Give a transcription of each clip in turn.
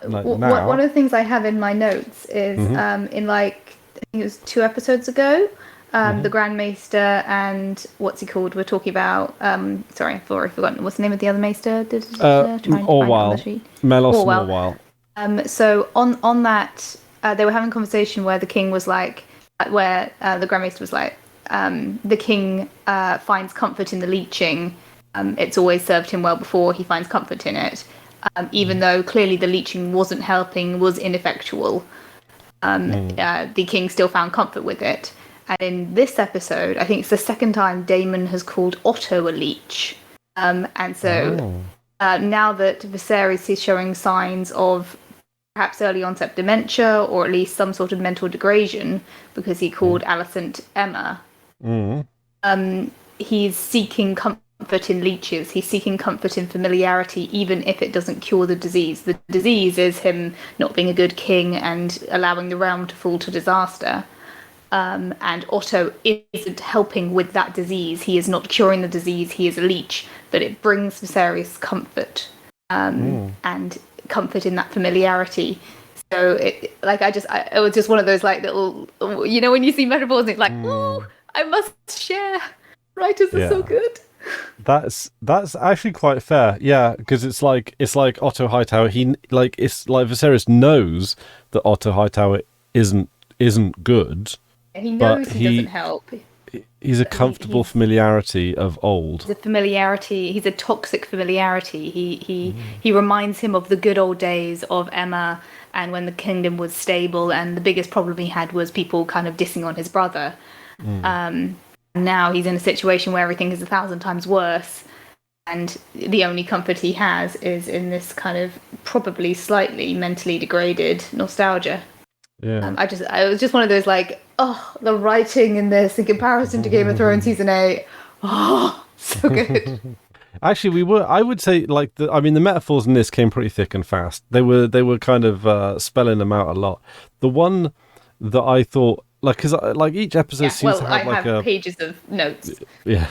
like now. One of the things I have in my notes is Hmm. in like I think it was 2 episodes ago, the Hmm. Grand Maester and what's he called? We're talking about. Sorry, I've already forgotten. What's the name of the other Maester? Trying to find it on the Orwell, sheet. Melos and Orwell. Orwell. So on that, they were having a conversation where the king was like, where the Grand Maester was like, the king finds comfort in the leeching. It's always served him well before. He finds comfort in it, even though clearly the leeching wasn't helping, was ineffectual. Mm. The king still found comfort with it. And in this episode, I think it's the second time Damon has called Otto a leech. And so Oh. now that Viserys is showing signs of perhaps early onset dementia or at least some sort of mental degradation because he called Mm. Alicent Emma, Mm. he's seeking comfort in leeches. He's seeking comfort in familiarity, even if it doesn't cure the disease. The disease is him not being a good king and allowing the realm to fall to disaster. And Otto isn't helping with that disease. He is not curing the disease. He is a leech, but it brings Viserys comfort Mm. and comfort in that familiarity. So it was just one of those like little, when you see metaphors, it's like, oh, Mm. I must share. Writers are so Yeah. good. That's actually quite fair, yeah, because it's like Otto Hightower. It's like Viserys knows that Otto Hightower isn't good, He but knows he doesn't help. he's a comfortable He's familiarity of old. a familiarity. He's a toxic familiarity. Mm. He reminds him of the good old days of Emma and when the kingdom was stable. And the biggest problem he had was people kind of dissing on his brother. Mm. Now he's in a situation where everything is 1,000 times worse, and the only comfort he has is in this kind of probably slightly mentally degraded nostalgia. Yeah. I was just one of those like, oh, the writing in this in comparison to Game of Thrones season 8, oh, so good. Actually, I would say, like the metaphors in this came pretty thick and fast. They were kind of spelling them out a lot. The one that I thought, like, because like each episode Yeah, seems well, to I have like have a pages of notes. yeah.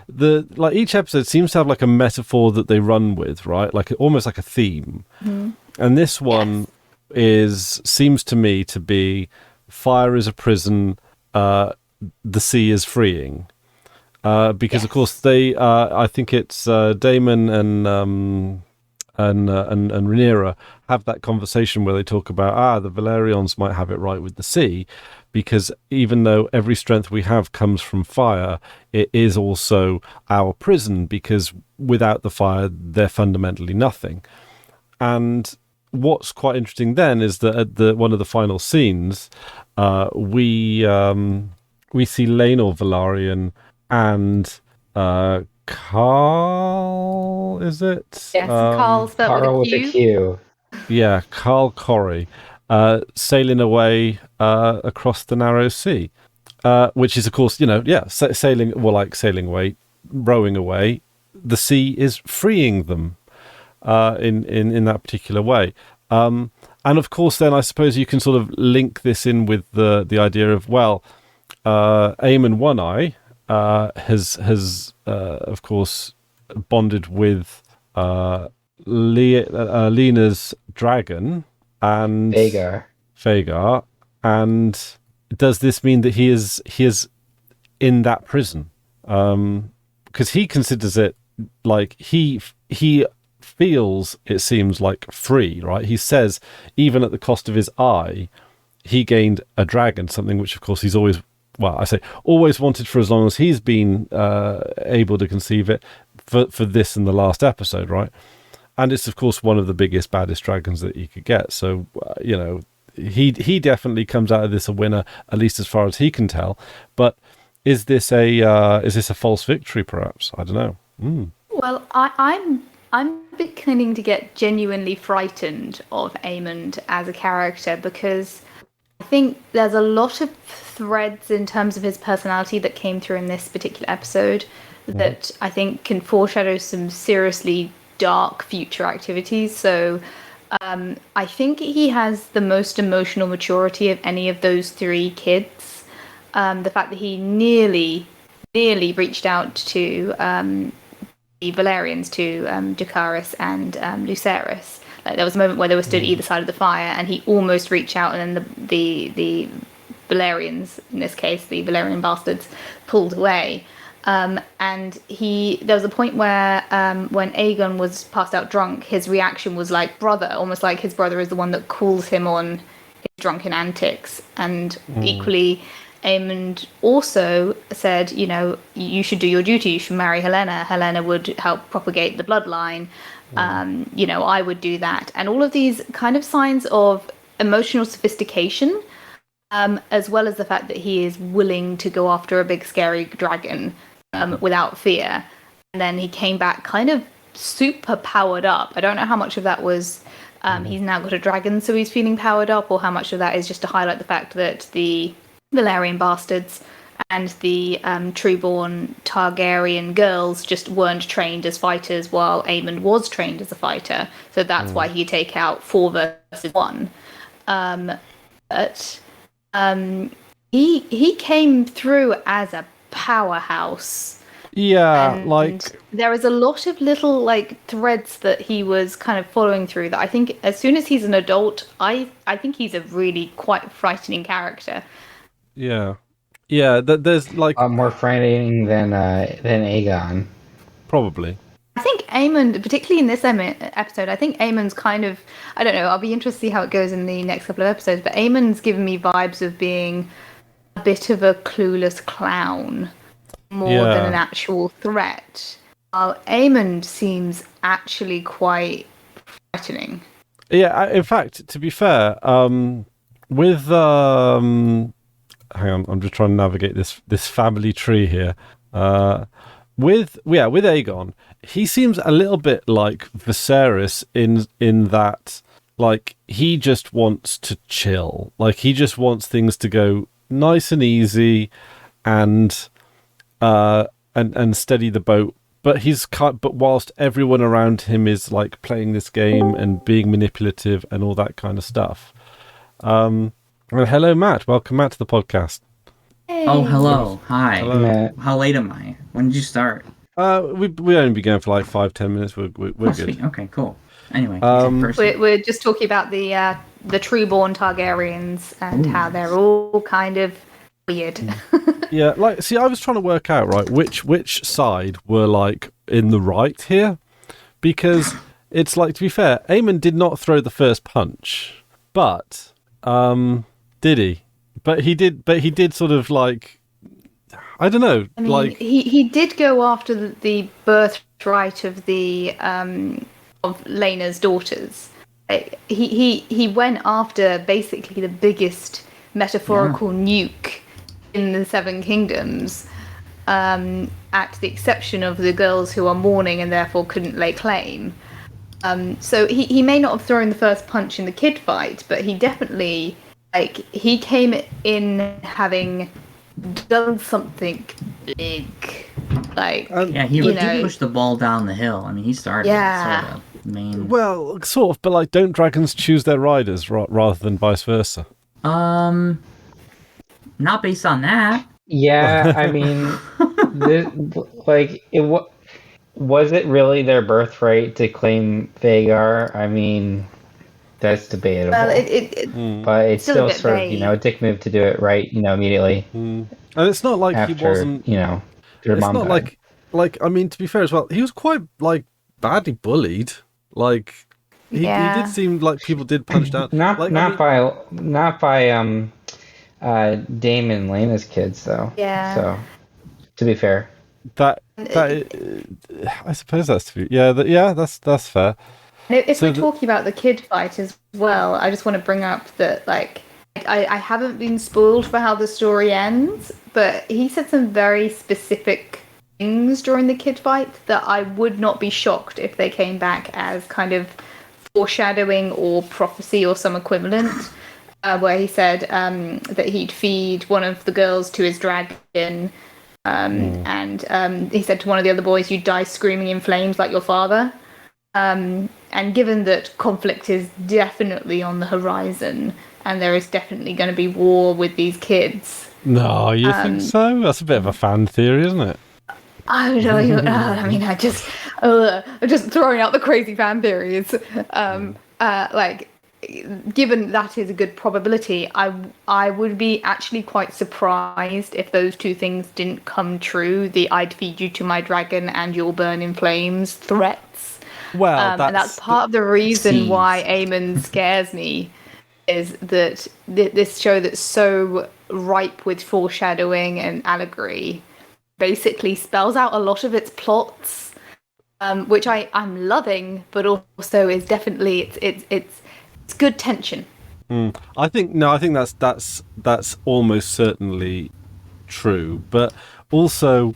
The like each episode seems to have like a metaphor that they run with, right? Like almost like a theme. And this one Yes, seems to me to be fire is a prison, the sea is freeing. Because of course yes, I think it's Damon and Rhaenyra have that conversation where they talk about the Valerians might have it right with the sea, because even though every strength we have comes from fire, it is also our prison, because without the fire they're fundamentally nothing. And what's quite interesting then is that at one of the final scenes, we see Laenor Velaryon and Carl, is it? yes. Carl spelt with a Carl with a Q. Q. Yeah, Carl Corey, sailing away across the narrow sea, which is, of course, sailing, well, like sailing away, rowing away. The sea is freeing them in that particular way. And of course, then I suppose you can sort of link this in with the idea of, well, Aemon One Eye has of course bonded with Lena's dragon and Vagar. Vagar, and does this mean that he is in that prison? Because he considers it like he feels, it seems like, free, right? He says even at the cost of his eye, he gained a dragon, something which of course he's always, well, I say always wanted for as long as he's been able to conceive it, for this and the last episode, right? And it's of course one of the biggest, baddest dragons that you could get. So he definitely comes out of this a winner, at least as far as he can tell. But is this a false victory? Perhaps, I don't know. Well, I'm beginning to get genuinely frightened of Aemond as a character because I think there's a lot of threads in terms of his personality that came through in this particular episode that I think can foreshadow some seriously dark future activities. So I think he has the most emotional maturity of any of those three kids. The fact that he nearly reached out to the Valerians, to Dracarys and Lucerys. there was a moment where they were stood either side of the fire, and he almost reached out, and then the Valerians, in this case, the Valerian bastards, pulled away. And there was a point where when Aegon was passed out drunk, his reaction was like brother, almost like his brother is the one that calls him on his drunken antics. And equally, Aemond also said, you should do your duty, you should marry Helena. Helena would help propagate the bloodline. I would do that. And all of these kind of signs of emotional sophistication, as well as the fact that he is willing to go after a big scary dragon without fear. And then he came back kind of super powered up. I don't know how much of that was he's now got a dragon, so he's feeling powered up, or how much of that is just to highlight the fact that the Valerian bastards and the Trueborn Targaryen girls just weren't trained as fighters, while Aemond was trained as a fighter. So that's why he take out 4 versus 1. But he came through as a powerhouse. Yeah, and there is a lot of little threads that he was kind of following through that I think as soon as he's an adult, I think he's a really quite frightening character. Yeah, there's more frightening than Aegon. Probably. I think Aemond, particularly in this episode, I think Aemond's kind of, I don't know, I'll be interested to see how it goes in the next couple of episodes, but Aemond's given me vibes of being a bit of a clueless clown more than an actual threat. While Aemond seems actually quite frightening. Yeah, in fact, to be fair, with hang on, I'm just trying to navigate this family tree here. With Aegon, he seems a little bit like Viserys in that he just wants to chill. He just wants things to go nice and easy and steady the boat. But but whilst everyone around him is playing this game and being manipulative and all that kind of stuff. Well, hello, Matt. Welcome, Matt, to the podcast. Hey. Oh, hello. Hi. Hello, Matt. How late am I? When did you start? We only be going for 5-10 minutes. We're good. Sweet. Okay, cool. Anyway, we're just talking about the Trueborn Targaryens and how they're all kind of weird. Yeah, I was trying to work out which side were in the right here, because it's to be fair, Aemond did not throw the first punch, but did he? But he did sort of I don't know. I mean, he did go after the birthright of the of Laena's daughters. He went after basically the biggest metaphorical nuke in the Seven Kingdoms, at the exception of the girls who are mourning and therefore couldn't lay claim. So he may not have thrown the first punch in the kid fight, but he definitely he came in having done something big. he did push the ball down the hill. I mean, he started sort of main. Well, sort of, but don't dragons choose their riders rather than vice versa? Not based on that. Yeah, I mean, was it really their birthright to claim Vhagar? I mean, that's debatable. Well, but it's still sort of, a dick move to do it right, immediately. And it's not like after, he wasn't, their it's mom not died. I mean, to be fair as well, he was quite badly bullied. He did seem like people did punch down. Not by Daemon and Laena's kids though. Yeah. So to be fair, that I suppose that's to be that's fair. If we're talking about the kid fight as well, I just want to bring up that I haven't been spoiled for how the story ends, but he said some very specific things during the kid fight that I would not be shocked if they came back as kind of foreshadowing or prophecy or some equivalent, where he said that he'd feed one of the girls to his dragon, and he said to one of the other boys, "You'd die screaming in flames like your father." And given that conflict is definitely on the horizon, and there is definitely going to be war with these kids. No, you think so? That's a bit of a fan theory, isn't it? I don't know. I mean, I'm just throwing out the crazy fan theories. given that is a good probability, I would be actually quite surprised if those two things didn't come true. The "I'd feed you to my dragon and you'll burn in flames" threats. Well, and that's part of the reason why Aemon scares me, is that this show that's so ripe with foreshadowing and allegory basically spells out a lot of its plots, which I'm loving, but also is definitely it's good tension. I think that's almost certainly true, but also,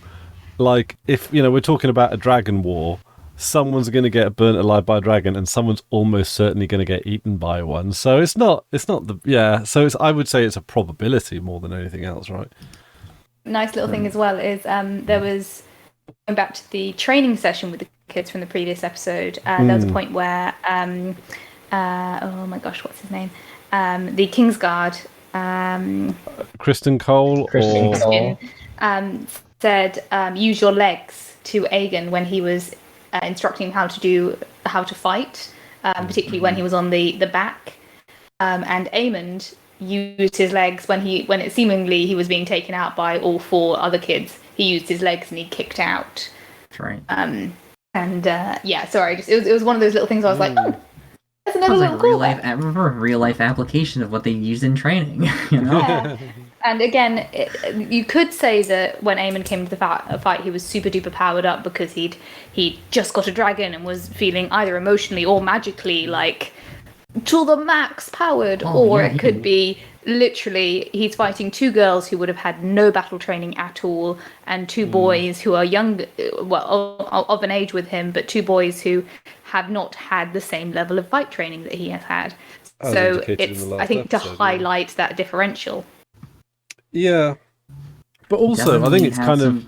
like, if we're talking about a dragon war, someone's going to get burnt alive by a dragon, and someone's almost certainly going to get eaten by one. So it's not So I would say it's a probability more than anything else, right? Nice little thing as well is there was, going back to the training session with the kids from the previous episode. There was a point where oh my gosh, what's his name? The Kingsguard, Kristen Cole, said, use your legs to Aegon when he was instructing him how to fight, particularly when he was on the back. And Aemond used his legs when it seemingly he was being taken out by all four other kids. He used his legs and he kicked out. That's right. It was one of those little things. I was like, oh. That's another little real life application of what they use in training. Yeah. And again, you could say that when Aemon came to the fight, he was super duper powered up because he'd just got a dragon and was feeling either emotionally or magically like to the max powered. It could be literally he's fighting two girls who would have had no battle training at all, and two boys who are young, of an age with him, but two boys who have not had the same level of fight training that he has had. So it's, I think, to highlight that differential. Yeah. But also, Definitely I think it's kind of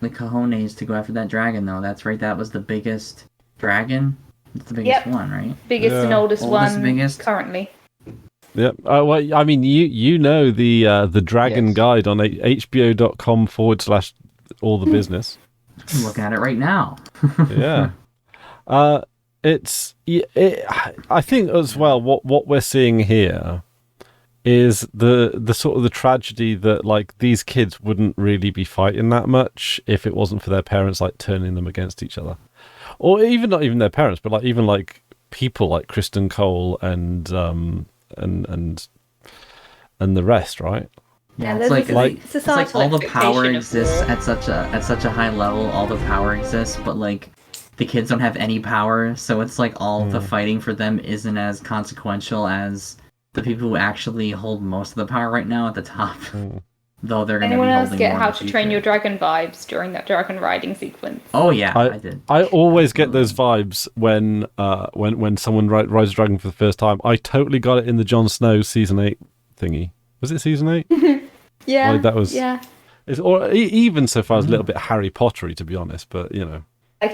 the cojones to go after that dragon, though. That's right. That was the biggest dragon. It's the biggest one, right? Biggest and oldest one currently. Yep. Well, I mean, you know the Dragon Guide on hbo.com/all the business. Look at it right now. Yeah. I think as well what we're seeing here is the sort of the tragedy that like these kids wouldn't really be fighting that much if it wasn't for their parents like turning them against each other, or even not even their parents, but like even like people like Kristen Cole and the rest, right? Yeah, it's like all the power exists at such a high level. All the power exists, but like the kids don't have any power, so it's like all the fighting for them isn't as consequential as the people who actually hold most of the power right now at the top. Though they're going to be holding more. Anyone else get How to Train Your Dragon vibes during that dragon riding sequence? Oh yeah, I did. I always get those vibes when someone rides a dragon for the first time. I totally got it in the Jon Snow season 8 thingy. Was it season 8? Yeah, like that was. Yeah. Or even so far as a little bit Harry Pottery, to be honest. But you know, like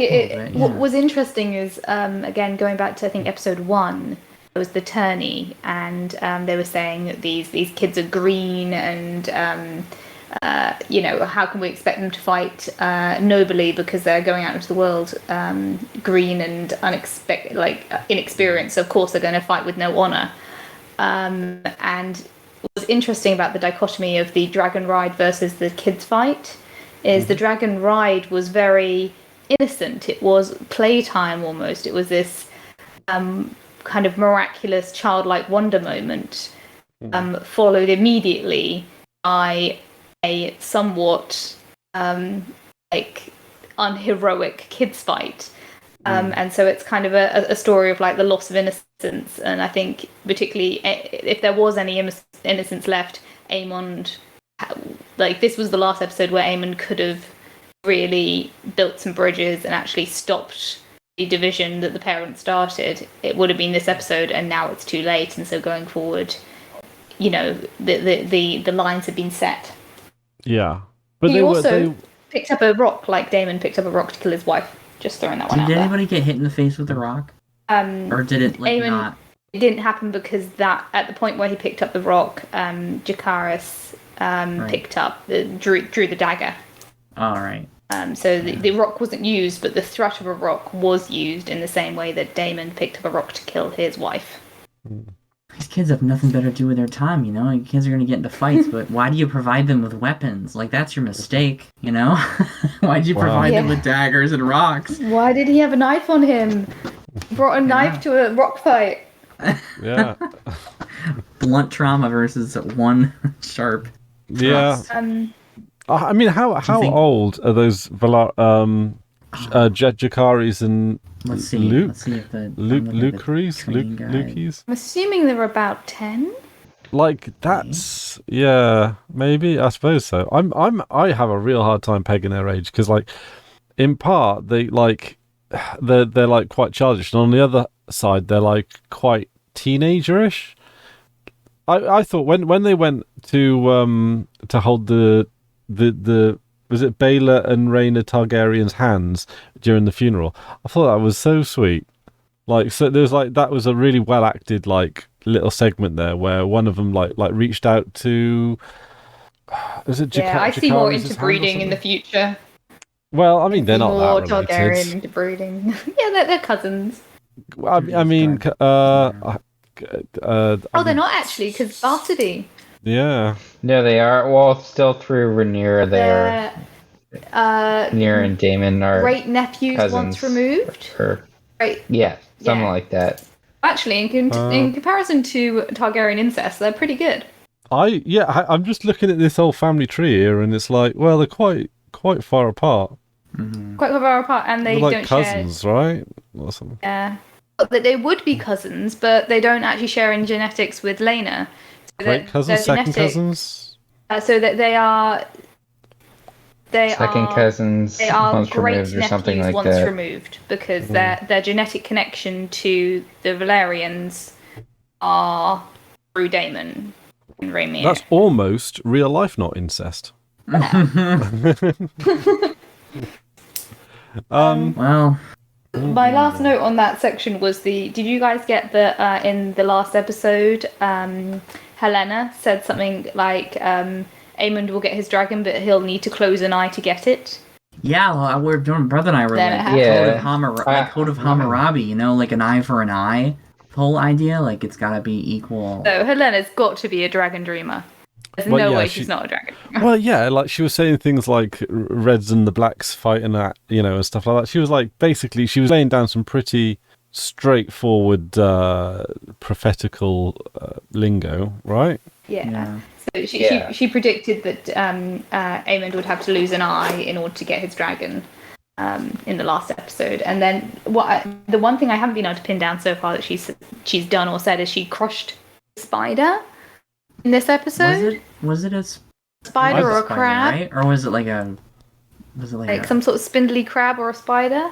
what was interesting is again going back to I think episode 1. It was the tourney, and they were saying that these kids are green, and how can we expect them to fight nobly because they're going out into the world green and inexperienced. So of course they're going to fight with no honor. And what's interesting about the dichotomy of the dragon ride versus the kids fight is the dragon ride was very innocent. It was playtime almost. It was this kind of miraculous childlike wonder moment, followed immediately by a somewhat unheroic kids fight. And so it's kind of a story of like the loss of innocence. And I think particularly if there was any innocence left, Aemond, like this was the last episode where Aemond could have really built some bridges and actually stopped the division that the parents started. It would have been this episode, and now it's too late. And so going forward, the lines have been set. Yeah, but he also picked up a rock, like Daemon picked up a rock to kill his wife. Just throwing that one out there. Did anybody get hit in the face with the rock? Or did it Aemon, not? It didn't happen because that at the point where he picked up the rock, Jacaerys picked up drew the dagger. All right. So the rock wasn't used, but the threat of a rock was used in the same way that Damon picked up a rock to kill his wife. These kids have nothing better to do with their time, you know? Kids are going to get into fights, but why do you provide them with weapons? Like, that's your mistake, you know? Why did you provide them with daggers and rocks? Why did he have a knife on him? He brought a knife to a rock fight. Yeah. Blunt trauma versus one sharp thrust. Yeah. I mean, how old are those Jakaris and Let's see if the Lukeries? I'm assuming they were about 10. Like that's maybe, I suppose so. I have a real hard time pegging their age because, like, in part they're like quite childish, and on the other side they're like quite teenagerish. I thought when they went to hold the was it Baela and Rhaena Targaryen's hands during the funeral, I thought that was so sweet. Like, so there's like, that was a really well acted like little segment there where one of them like reached out to, is it I see more into breeding in the future. Well, I mean, they're not more that related. Targaryen into breeding. Yeah, they're cousins. I mean, they're not actually, because Bastardy. Yeah. No, they are. Well, still through Rhaenyra, they're Rhaenyra and Daemon are great nephews once removed. Right. Yeah, something like that. Actually, in comparison to Targaryen incest, they're pretty good. I'm just looking at this whole family tree here, and it's like, well, they're quite far apart. Mm-hmm. Quite far apart, and they they're don't like cousins, share... right? Or something. Yeah, they would be cousins, but they don't actually share in genetics with Laena. So Great cousins, second cousins. So that they are second cousins. They are once great removed or something nephews like once that. removed, because their genetic connection to the Valerians are through Daemon and Rhaenyra. That's almost real life, not incest. Well, my last note on that section was did you guys get in the last episode, Helena said something like, Aemond will get his dragon, but he'll need to close an eye to get it. Yeah, we're doing. Brother and I were Code of Hammurabi, you know, like an eye for an eye whole idea. Like, it's got to be equal. So Helena's got to be a dragon dreamer. There's no way she's not a dragon dreamer. Well, yeah, like she was saying things like Reds and the Blacks fighting that, you know, and stuff like that. She was like, basically, she was laying down some pretty straightforward prophetical lingo, right? Yeah. So she predicted that Aemond would have to lose an eye in order to get his dragon in the last episode. And then the one thing I haven't been able to pin down so far that she's done or said is she crushed a spider in this episode. Was it a spider or a crab? Right? Or was it like some sort of spindly crab or a spider?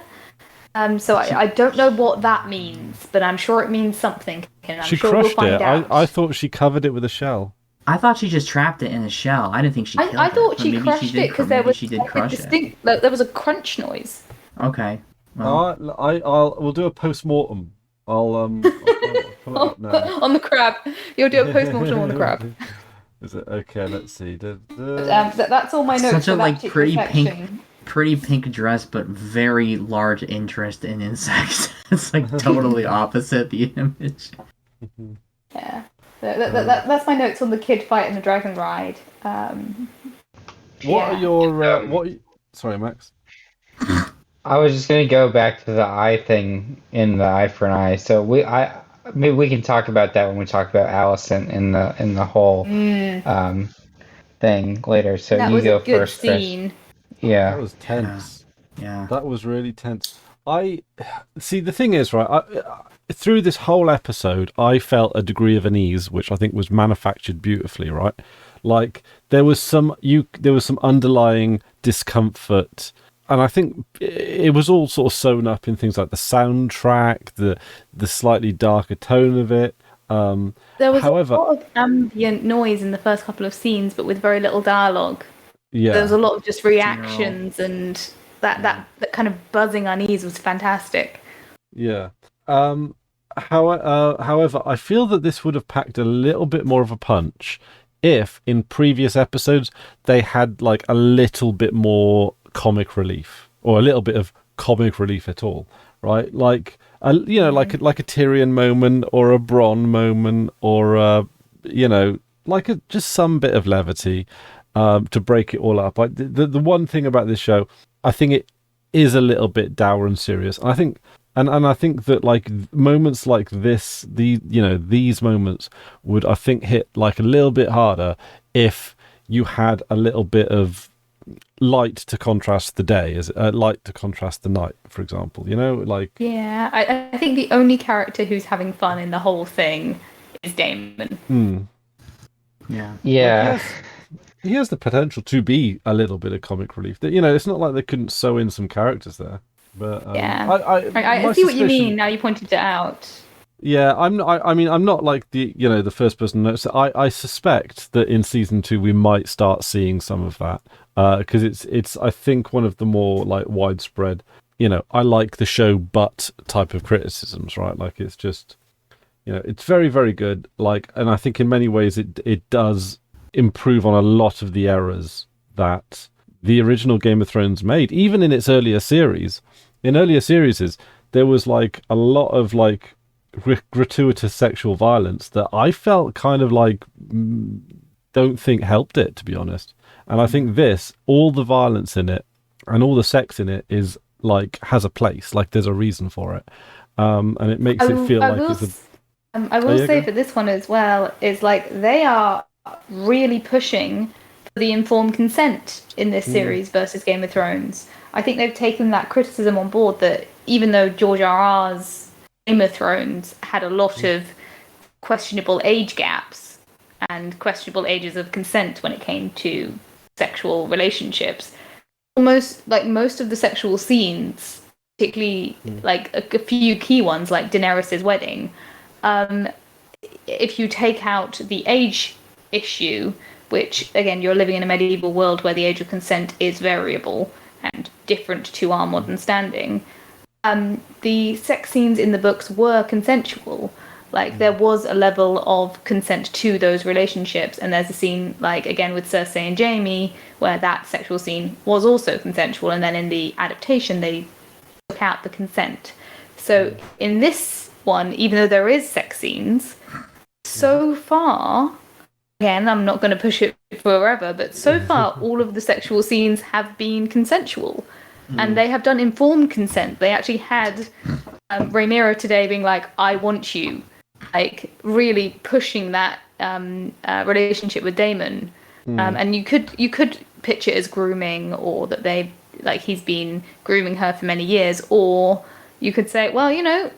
So I don't know what that means, but I'm sure it means something. And I'm she sure crushed we'll find it. out. I thought she covered it with a shell. I thought she just trapped it in a shell. I didn't think she killed it. I thought she crushed it because there was there was a crunch noise. Okay. Well. We'll do a post-mortem. I'll pull it up now. On the crab. You'll do a post-mortem on the crab. Is it? Okay, let's see. That's all my notes. Such a like pretty pink dress, but very large interest in insects. It's like totally opposite the image. Yeah. That's my notes on the kid fight and the dragon ride. What are your Sorry, Max. I was just gonna go back to the eye thing in the eye for an eye. So maybe we can talk about that when we talk about Alicent in the whole thing later. So that you was go a good first, scene. Chris. Yeah, that was tense. Yeah, that was really tense. I see. The thing is, right? Through this whole episode, I felt a degree of unease, which I think was manufactured beautifully. Right, like there was some underlying discomfort, and I think it was all sort of sewn up in things like the soundtrack, the slightly darker tone of it. There was a lot of ambient noise in the first couple of scenes, but with very little dialogue. Yeah, there was a lot of just reactions, and that kind of buzzing unease was fantastic. Yeah. However, I feel that this would have packed a little bit more of a punch if in previous episodes they had like a little bit more comic relief, or a little bit of comic relief at all, right? Like like a Tyrion moment, or a Bronn moment, or just some bit of levity to break it all up. Like the one thing about this show, I think it is a little bit dour and serious. And I think I think that like moments like this, these moments would, I think, hit like a little bit harder if you had a little bit of light to contrast the day, as light to contrast the night, for example. Yeah, I think the only character who's having fun in the whole thing is Damon. Yeah. He has the potential to be a little bit of comic relief. It's not like they couldn't sew in some characters there. But I see what you mean. Now you pointed it out. Yeah, I'm not like the first person to notice it. I suspect that in season 2 we might start seeing some of that, because it's I think one of the more like widespread, I like the show but type of criticisms, right? Like it's just, it's very, very good. Like, and I think in many ways it does improve on a lot of the errors that the original Game of Thrones made, even in its earlier series. In earlier series, there was like a lot of like gratuitous sexual violence that I felt kind of like don't think helped it, to be honest. And I think all the violence in it and all the sex in it is like has a place, like there's a reason for it, and it makes it feel like it's a. I will say for this one as well is like they are really pushing for the informed consent in this series versus Game of Thrones. I think they've taken that criticism on board, that even though George R.R.'s Game of Thrones had a lot of questionable age gaps and questionable ages of consent when it came to sexual relationships, almost like most of the sexual scenes, particularly like a few key ones like Daenerys' wedding, if you take out the age issue, which again, you're living in a medieval world where the age of consent is variable and different to our modern standing, the sex scenes in the books were consensual. Like there was a level of consent to those relationships, and there's a scene like again with Cersei and Jaime where that sexual scene was also consensual, and then in the adaptation they took out the consent. So in this one, even though there is sex scenes, so far, again, I'm not going to push it forever, but so far all of the sexual scenes have been consensual. And they have done informed consent. They actually had Rhaenyra today being like, I want you, like really pushing that relationship with Daemon. And you could pitch it as grooming, or that he's been grooming her for many years, or you could say, well,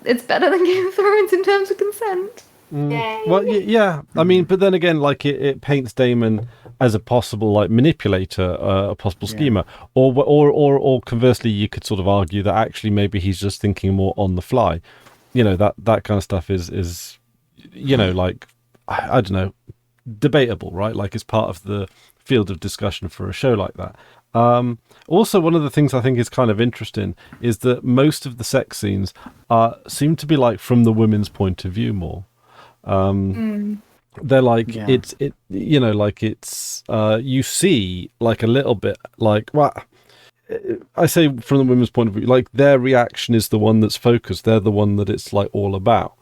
it's better than Game of Thrones in terms of consent. Well, yeah. I mean, but then again, like it paints Daemon as a possible like manipulator, a possible schemer, or conversely, you could sort of argue that actually maybe he's just thinking more on the fly. That kind of stuff is like I don't know, debatable, right? Like it's part of the field of discussion for a show like that. Also, one of the things I think is kind of interesting is that most of the sex scenes seem to be like from the women's point of view more. They're like you see like a little bit like, well, I say from the women's point of view, like their reaction is the one that's focused. They're the one that it's like all about,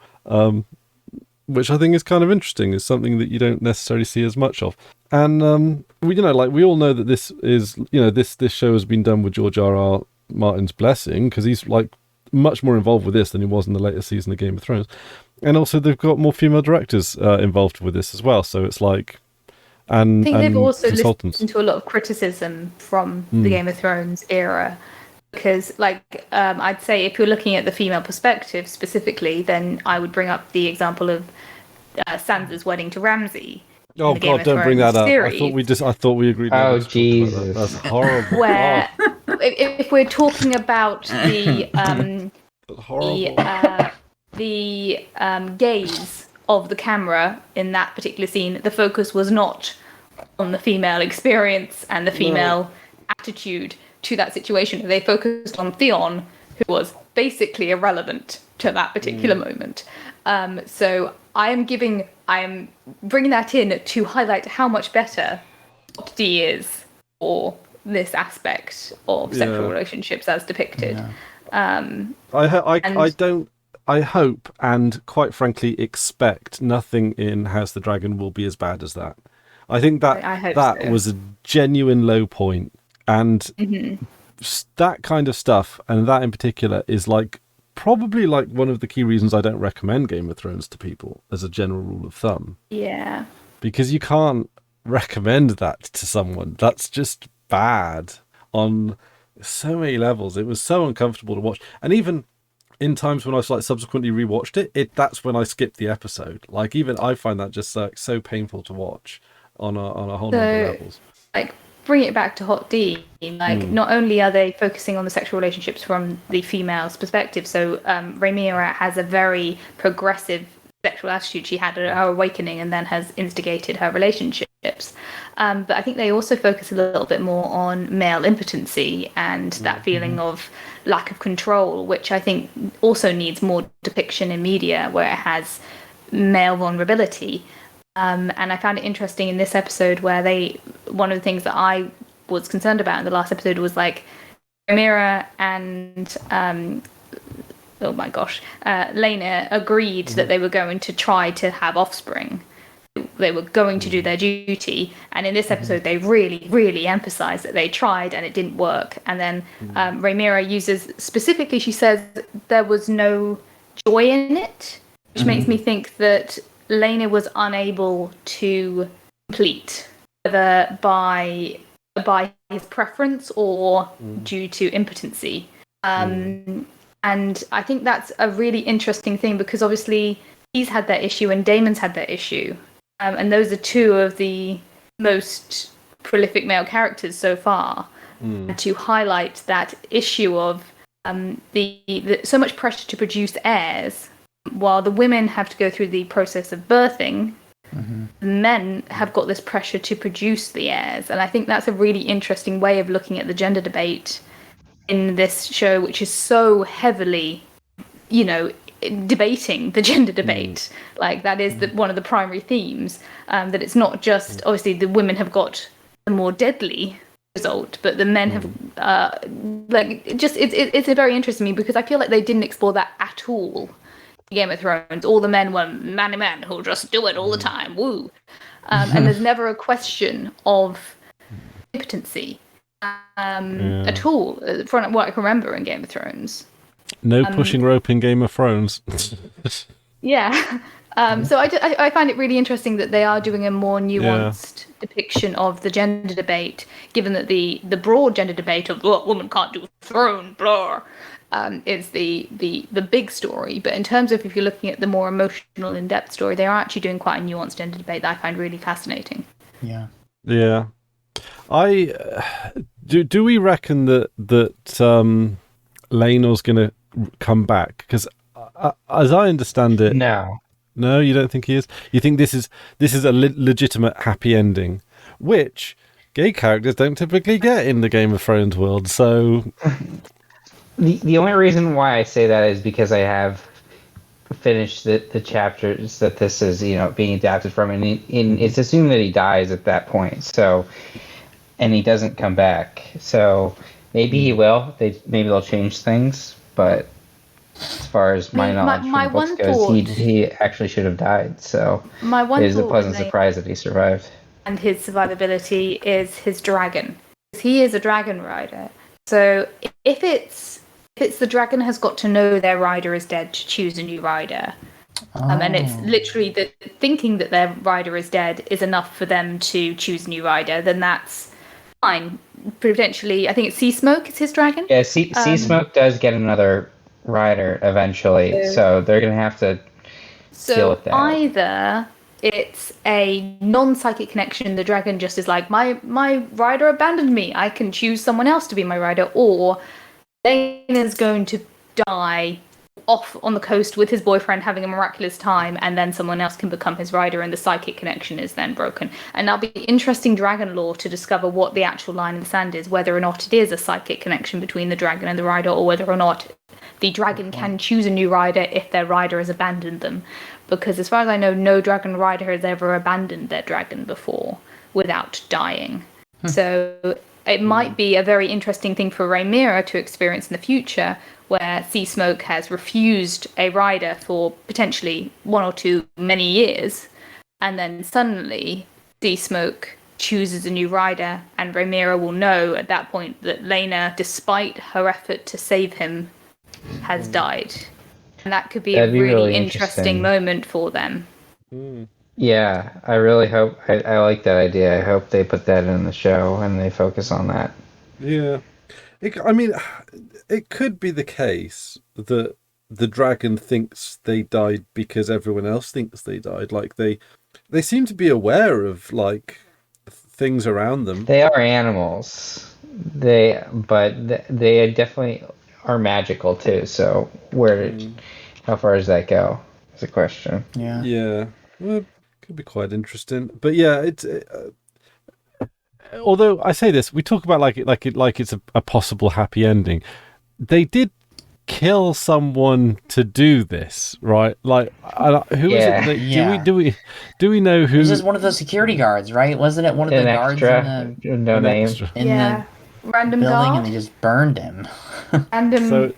which I think is kind of interesting. Is something that you don't necessarily see as much of. And we all know that this is this show has been done with George R.R. Martin's blessing, because he's like much more involved with this than he was in the later season of Game of Thrones. And also they've got more female directors involved with this as well. So it's like, I think they've also listened to a lot of criticism from the Game of Thrones era, because like I'd say if you're looking at the female perspective specifically, then I would bring up the example of Sansa's wedding to Ramsay. Oh God! Don't bring that up. Series. I thought we agreed. Oh Jesus! That. That's horrible. Where, if we're talking about the the gaze of the camera in that particular scene, the focus was not on the female experience and the female attitude to that situation. They focused on Theon, who was basically irrelevant to that particular moment. So I am bringing that in to highlight how much better D is for this aspect of sexual relationships as depicted. I hope and quite frankly expect nothing in House of the Dragon will be as bad as that. I think that I hope that so. was a genuine low point, and that kind of stuff, and that in particular, is like probably like one of the key reasons I don't recommend Game of Thrones to people as a general rule of thumb. Yeah. Because you can't recommend that to someone. That's just bad on so many levels. It was so uncomfortable to watch, and even in times when I like subsequently rewatched it, that's when I skipped the episode. Like even I find that just so painful to watch on a whole number of levels. Like bring it back to Hot D. Like not only are they focusing on the sexual relationships from the female's perspective, so Rhaenyra has a very progressive sexual attitude. She had her awakening and then has instigated her relationships. But I think they also focus a little bit more on male impotency and that feeling of lack of control, which I think also needs more depiction in media where it has male vulnerability. And I found it interesting in this episode where one of the things that I was concerned about in the last episode was like Rhaenyra and oh my gosh, Lena agreed that they were going to try to have offspring. They were going to do their duty, and in this episode they really, really emphasise that they tried and it didn't work. And then Rhaenyra uses, specifically she says there was no joy in it, which makes me think that Lena was unable to complete, whether by his preference or due to impotency. And I think that's a really interesting thing because obviously he's had that issue and Damon's had that issue. And those are two of the most prolific male characters so far. To highlight that issue of the so much pressure to produce heirs, while the women have to go through the process of birthing, the men have got this pressure to produce the heirs. And I think that's a really interesting way of looking at the gender debate in this show, which is so heavily, debating the gender debate. Like that is one of the primary themes, that it's not just obviously the women have got the more deadly result, but the men have it's very interesting to me because I feel like they didn't explore that at all in Game of Thrones. All the men were manly men who'll just do it all the time, woo. And there's never a question of impotency at all, from what I can remember in Game of Thrones. No pushing rope in Game of Thrones. Yeah. So I find it really interesting that they are doing a more nuanced depiction of the gender debate, given that the broad gender debate of woman can't do throne, blah, is the big story. But in terms of if you're looking at the more emotional, in-depth story, they are actually doing quite a nuanced gender debate that I find really fascinating. Yeah. Yeah. Do we reckon that Laenor's going to come back? Because as I understand it, no, you don't think he is. You think this is a legitimate happy ending, which gay characters don't typically get in the Game of Thrones world. So the only reason why I say that is because I have finished the chapters that this is being adapted from, and it's assumed that he dies at that point. So, and he doesn't come back. So maybe he will. Maybe they'll change things, but as far as my knowledge from the books goes, he actually should have died. So it is a pleasant surprise that he survived. And his survivability is his dragon. He is a dragon rider. So if it's the dragon has got to know their rider is dead to choose a new rider, and it's literally the thinking that their rider is dead is enough for them to choose a new rider, then that's fine. Potentially, I think it's Sea Smoke is his dragon. Yeah, Sea Smoke does get another rider eventually, so they're going to have to deal with that. Either it's a non-psychic connection, the dragon just is like, my rider abandoned me, I can choose someone else to be my rider, or Damon's going to die off on the coast with his boyfriend having a miraculous time, and then someone else can become his rider and the psychic connection is then broken. And that'll be interesting dragon lore to discover what the actual line in the sand is, whether or not it is a psychic connection between the dragon and the rider, or whether or not the dragon can choose a new rider if their rider has abandoned them. Because as far as I know, no dragon rider has ever abandoned their dragon before without dying. So it might be a very interesting thing for Rhaenyra to experience in the future, where Sea Smoke has refused a rider for potentially one or two many years, and then suddenly Sea Smoke chooses a new rider, and Rhaenyra will know at that point that Laena, despite her effort to save him, has died. And that could be That'd a be really really interesting moment for them. Yeah, I really hope. I like that idea. I hope they put that in the show and they focus on that. Yeah. I mean, it could be the case that the dragon thinks they died because everyone else thinks they died. Like they seem to be aware of like things around them. They are animals. They definitely are magical too. So how far does that go? Is a question. Yeah. Yeah. Well, could be quite interesting. But yeah, it's although I say this, we talk about like it's a possible happy ending. They did kill someone to do this, right? Like, who is Yeah. it? Yeah. Do we know who? It was just one of those security guards, right? Wasn't it one of the An guards extra, no an name. extra. in Yeah. the Random building, guard. and they just burned him? Random So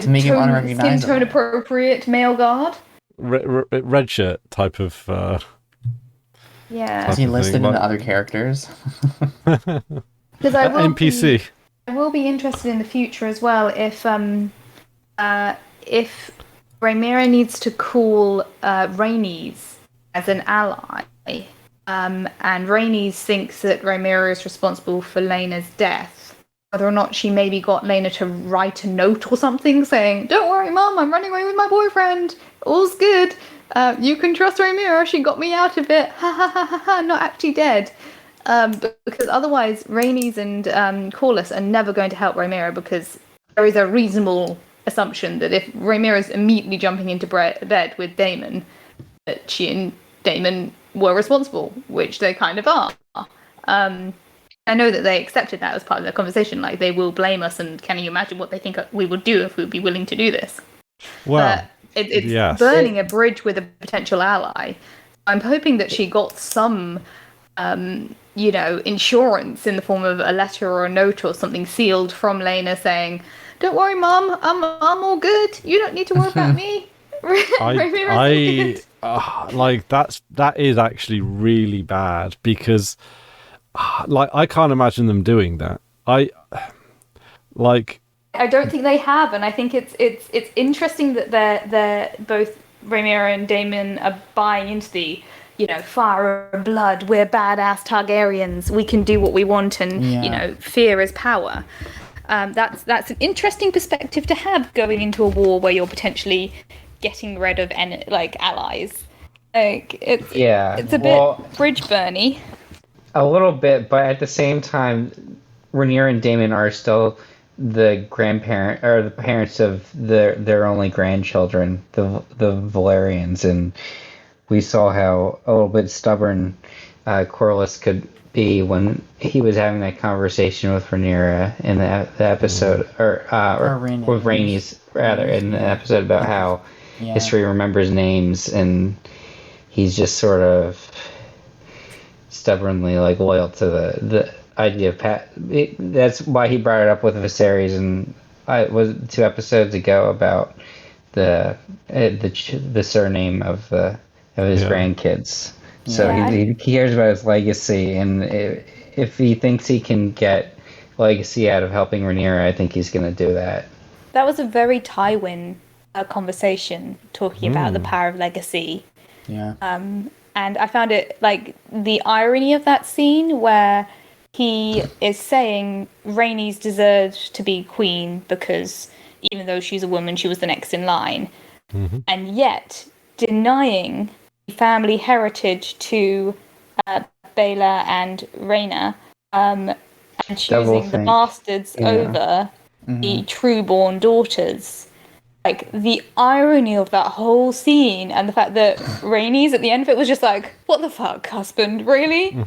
To make him skin unrecognizable. tone appropriate male guard. red shirt type of. Yeah. Is he Type of listed thing, in the like- other characters? Because NPC. I will be interested in the future as well if Rhaenyra needs to call Rhaenys as an ally, and Rhaenys thinks that Rhaenyra is responsible for Laena's death, whether or not she maybe got Laena to write a note or something saying, "Don't worry, Mum, I'm running away with my boyfriend. All's good. You can trust Rhaenyra. She got me out of it. Ha ha ha ha ha. Not actually dead." Because otherwise, Rhaenys and Corlys are never going to help Rhaenyra, because there is a reasonable assumption that if Rhaenyra is immediately jumping into bed with Daemon, that she and Daemon were responsible, which they kind of are. I know that they accepted that as part of their conversation, like they will blame us, and can you imagine what they think we would do if we'd be willing to do this? Well, It's yes. burning a bridge with a potential ally. I'm hoping that she got some insurance in the form of a letter or a note or something sealed from Laena saying, "Don't worry, Mum, I'm all good. You don't need to worry about me." I like that is actually really bad, because like I can't imagine them doing that. I don't think they have, and I think it's interesting that they're both Rhaenyra and Daemon are buying into the fire and blood, we're badass Targaryens, we can do what we want, and fear is power. That's an interesting perspective to have going into a war where you're potentially getting rid of allies. Like it's a bit bridge burny. A little bit, but at the same time, Rhaenyra and Daemon are still the grandparent or the parents of their only grandchildren, the Valerians, and we saw how a little bit stubborn Corlys could be when he was having that conversation with Rhaenyra in the episode, or with Rhaenys rather, in the episode about how history remembers names, and he's just sort of stubbornly loyal to the idea of that's why he brought it up with Viserys, and it was 2 episodes ago about the surname of his grandkids. So he cares about his legacy, and if he thinks he can get legacy out of helping Rhaenyra, I think he's going to do that. That was a very Tywin conversation, talking about the power of legacy. Yeah. And I found it, the irony of that scene where he is saying Rhaenys deserved to be queen because even though she's a woman, she was the next in line. Mm-hmm. And yet denying family heritage to Baela and Rhaena, and choosing the bastards over the true-born daughters. The irony of that whole scene, and the fact that Rhaenys at the end of it was just like, "What the fuck, husband? Really?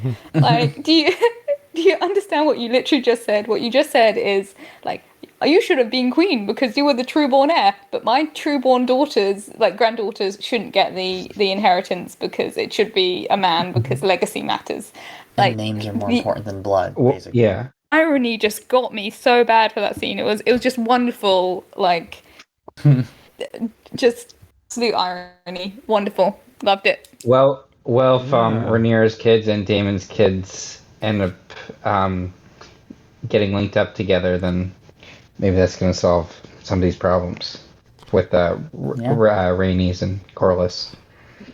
Do you understand what you literally just said? What you just said is you should have been queen because you were the true-born heir, but my true-born daughters, like granddaughters, shouldn't get the inheritance because it should be a man because legacy matters. And Like names are more the important than blood, Well, basically. yeah. irony just got me so bad for that scene. It was just wonderful, like just absolute irony. Wonderful. Loved it. Well, if Rhaenyra's kids and Daemon's kids end up getting linked up together, then maybe that's going to solve some of these problems with Rhaenys and Corlys.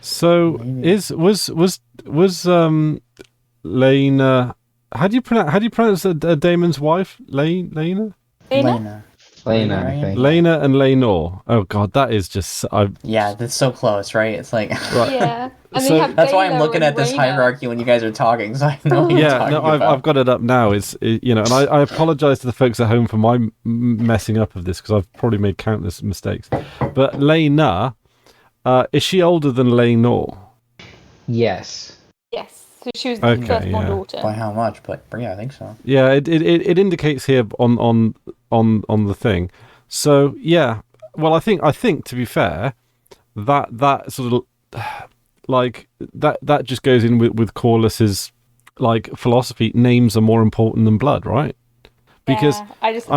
So was Lena? How do you pronounce Damon's wife? Lena? Lena? Lena, I think. Lena and Laenor. Oh god, that is just Yeah, that's so close, right? It's like Yeah. And So- they have that's why I'm Baelor looking and at this Rhaena. hierarchy when you guys are talking, so I know what you're yeah. talking No, about. I've got it up now. And I apologize to the folks at home for my messing up of this because I've probably made countless mistakes. But Lena, is she older than Laenor? Yes. Yes. So she was the Okay, firstborn yeah. daughter. By how much? But yeah, I think so. Yeah, it indicates here on the thing. So yeah, well, I think to be fair, that sort of like that just goes in with Corlys's like philosophy. Names are more important than blood, right? Because Yeah, I just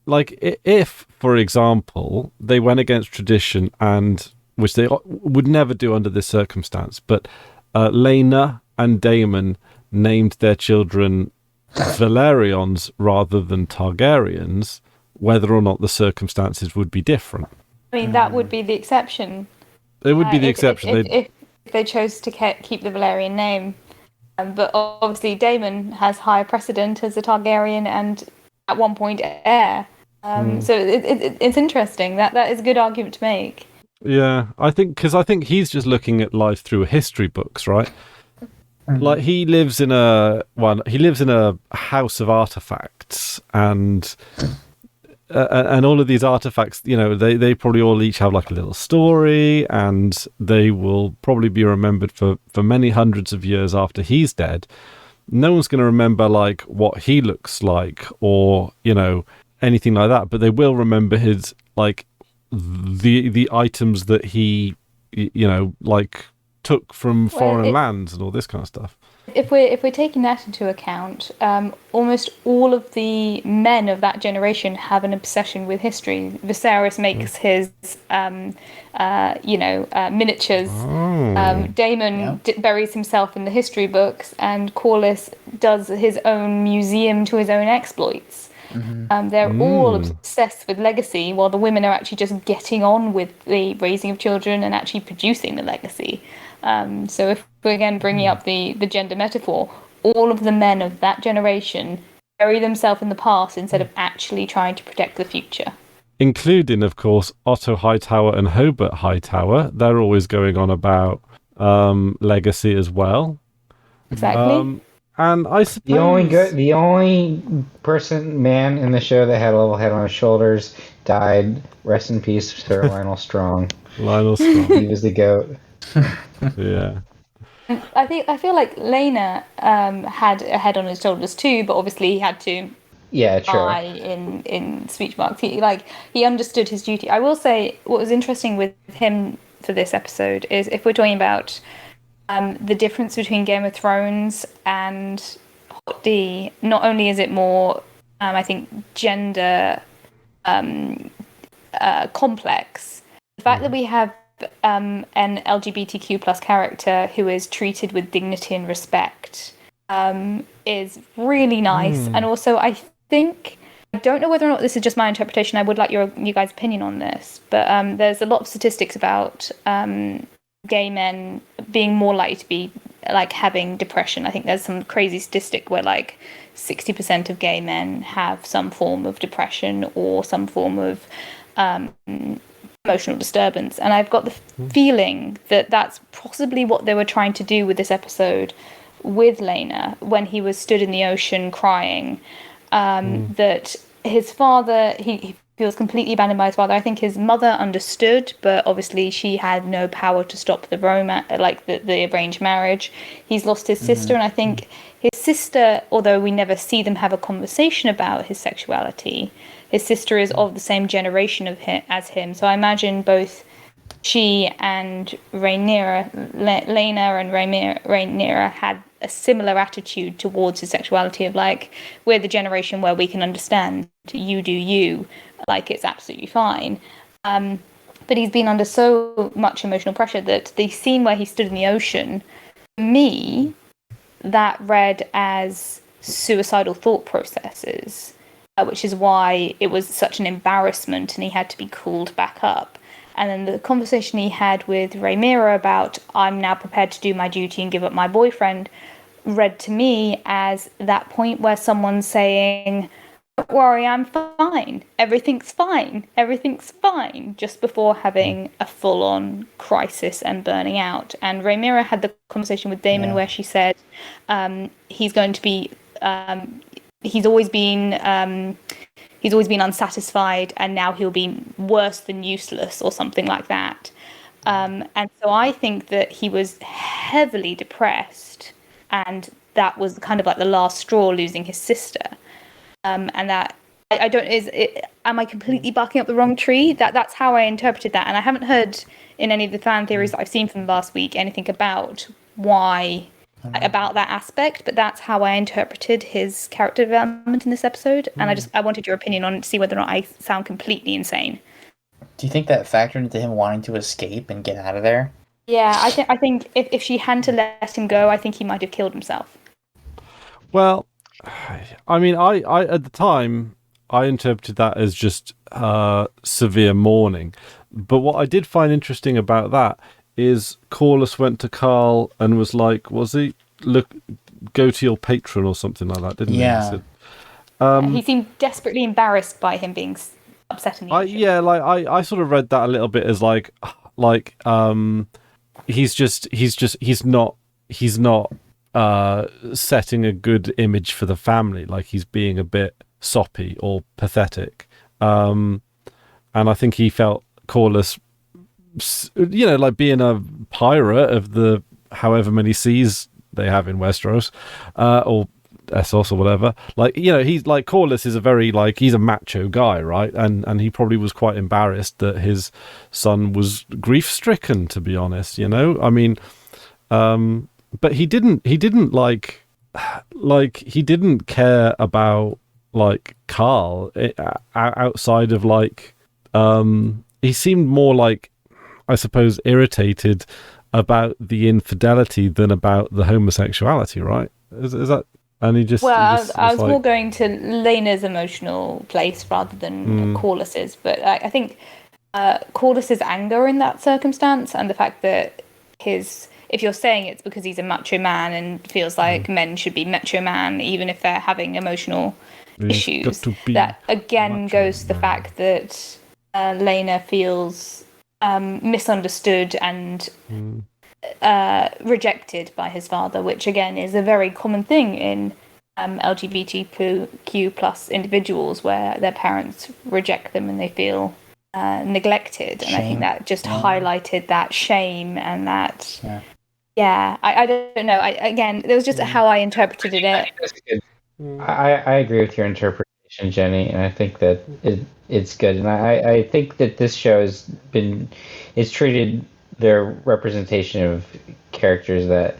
like if, for example, they went against tradition and which they would never do under this circumstance, but Lena and Daemon named their children Valerians rather than Targaryens, whether or not the circumstances would be different. I mean, that would be the exception. It would be the If- exception. If they chose to keep the Valerian name. But obviously Daemon has higher precedent as a Targaryen and at one point heir. So it's interesting. That is a good argument to make. Yeah, I think he's just looking at life through history books, right? Like he lives in a house of artifacts, and all of these artifacts, they probably all each have like a little story, and they will probably be remembered for many hundreds of years after he's dead. No one's going to remember like what he looks like or anything like that, but they will remember his like the items that he like took from foreign lands and all this kind of stuff. If we're taking that into account, almost all of the men of that generation have an obsession with history. Viserys makes his miniatures. Daemon buries himself in the history books, and Corlys does his own museum to his own exploits. They're all obsessed with legacy, while the women are actually just getting on with the raising of children and actually producing the legacy. So if we're again bringing up the gender metaphor, all of the men of that generation bury themselves in the past instead of actually trying to protect the future. Including, of course, Otto Hightower and Hobart Hightower. They're always going on about legacy as well. Exactly. And I suppose The only man in the show that had a level head on his shoulders died. Rest in peace, Sir Lionel Strong. Lionel Strong. He was the GOAT. Yeah. I feel like Lena had a head on his shoulders too, but obviously he had to die in speech marks. He understood his duty. I will say what was interesting with him for this episode is if we're talking about the difference between Game of Thrones and Hot D, not only is it more, I think, gender complex, the fact that we have an LGBTQ plus character who is treated with dignity and respect is really nice. And also, I don't know whether or not this is just my interpretation. I would like you guys' opinion on this, but there's a lot of statistics about gay men being more likely to be like having depression. I think there's some crazy statistic where like 60% of gay men have some form of depression or some form of emotional disturbance. And I've got the feeling that that's possibly what they were trying to do with this episode with Lena when he was stood in the ocean crying. That his father, he feels completely abandoned by his father. I think his mother understood, but obviously she had no power to stop the the arranged marriage. He's lost his sister, and I think his sister, although we never see them have a conversation about his sexuality, his sister is of the same generation of him as him. So I imagine both she and Lena and Rhaenyra had a similar attitude towards his sexuality of like, we're the generation where we can understand, you do you, like it's absolutely fine. But he's been under so much emotional pressure that the scene where he stood in the ocean, for me, that read as suicidal thought processes, which is why it was such an embarrassment and he had to be called back up. And then the conversation he had with Rhaenyra about, I'm now prepared to do my duty and give up my boyfriend, read to me as that point where someone's saying, don't worry, I'm fine. Everything's fine. Everything's fine. Just before having a full-on crisis and burning out. And Rhaenyra had the conversation with Daemon where she said he's going to be... he's always been unsatisfied, and now he'll be worse than useless or something like that. And so I think that he was heavily depressed, and that was kind of like the last straw, losing his sister. And that am I completely barking up the wrong tree? That's how I interpreted that, and I haven't heard in any of the fan theories that I've seen from last week anything about why about that aspect, but that's how I interpreted his character development in this episode, and I wanted your opinion on it to see whether or not I sound completely insane. Do you think that factored into him wanting to escape and get out of there? Yeah, I think if she hadn't let him go, I think he might have killed himself. Well, I mean, I at the time I interpreted that as just severe mourning, but what I did find interesting about that is Corlys went to Carl and was like, was he, look, go to your patron or something like that, didn't he? Yeah. He seemed desperately embarrassed by him being upset in the ocean. Yeah, like I sort of read that a little bit as like he's not setting a good image for the family, like he's being a bit soppy or pathetic. And I think he felt Corlys, like being a pirate of the however many seas they have in Westeros, or Essos or whatever, like, he's like, Corlys is a very, like, he's a macho guy, right? And he probably was quite embarrassed that his son was grief stricken, to be honest, I mean, but he didn't he didn't care about like Carl outside of like he seemed more like, I suppose, irritated about the infidelity than about the homosexuality, right? Is that? And he just... Well, he I was like... more going to Lena's emotional place rather than Corlys's, but I think Corlys's anger in that circumstance and the fact that if you're saying it's because he's a macho man and feels like men should be macho man even if they're having emotional issues, that again goes to the fact that Lena feels misunderstood and rejected by his father, which again is a very common thing in LGBTQ plus individuals, where their parents reject them and they feel neglected. Shame. And I think that just highlighted that shame and that I don't know, again, it was just how I interpreted it. I agree with your interpretation, Jenny, and I think that it's good. And I think that this show has it's treated their representation of characters that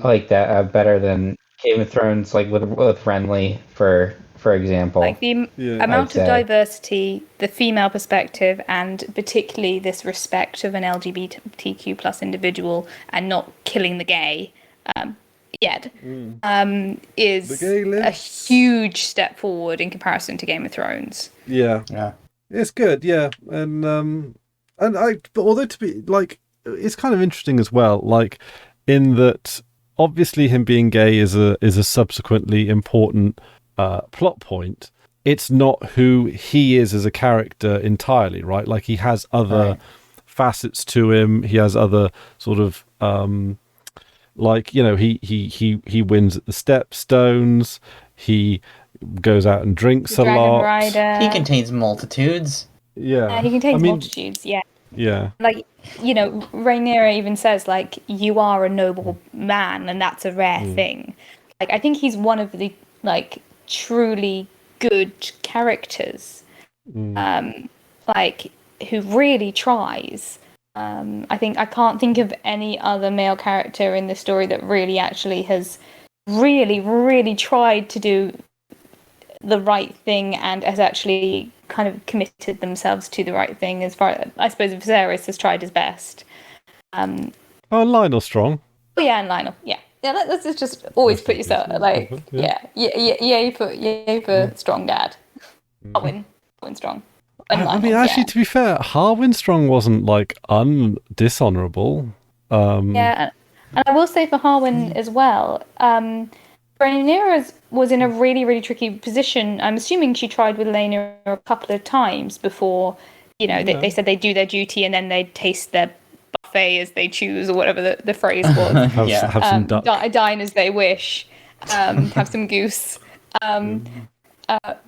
like that better than Game of Thrones, like with Renly, for example. Like the amount of diversity, the female perspective, and particularly this respect of an LGBTQ plus individual and not killing the gay yet, is a huge step forward in comparison to Game of Thrones. Yeah, it's good. Yeah, but although to be like, it's kind of interesting as well, like in that obviously him being gay is a subsequently important plot point. It's not who he is as a character entirely, right? Like he has other facets to him. He has other sort of like, he wins at the Stepstones. He goes out and drinks a lot. Rider. He contains multitudes. Yeah, he contains multitudes. Yeah. Like, Rhaenyra even says, like, you are a noble man, and that's a rare thing. Like, I think he's one of the, like, truly good characters, like who really tries. I think I can't think of any other male character in the story that really actually has really tried to do the right thing and has actually kind of committed themselves to the right thing. As far, I suppose, Viserys has tried his best. Oh, Lionel Strong. Oh yeah, and Lionel, yeah. Let's just always put yourself like, yay for strong dad. Harwin Strong. And I mean, actually, to be fair, Harwin Strong wasn't like dishonorable. Yeah, and I will say for Harwin as well, Rhaenyra was in a really tricky position. I'm assuming she tried with Laena a couple of times before, they said they do their duty and then they taste their buffet as they choose, or whatever the phrase was. Have some duck. Dine as they wish, have some goose.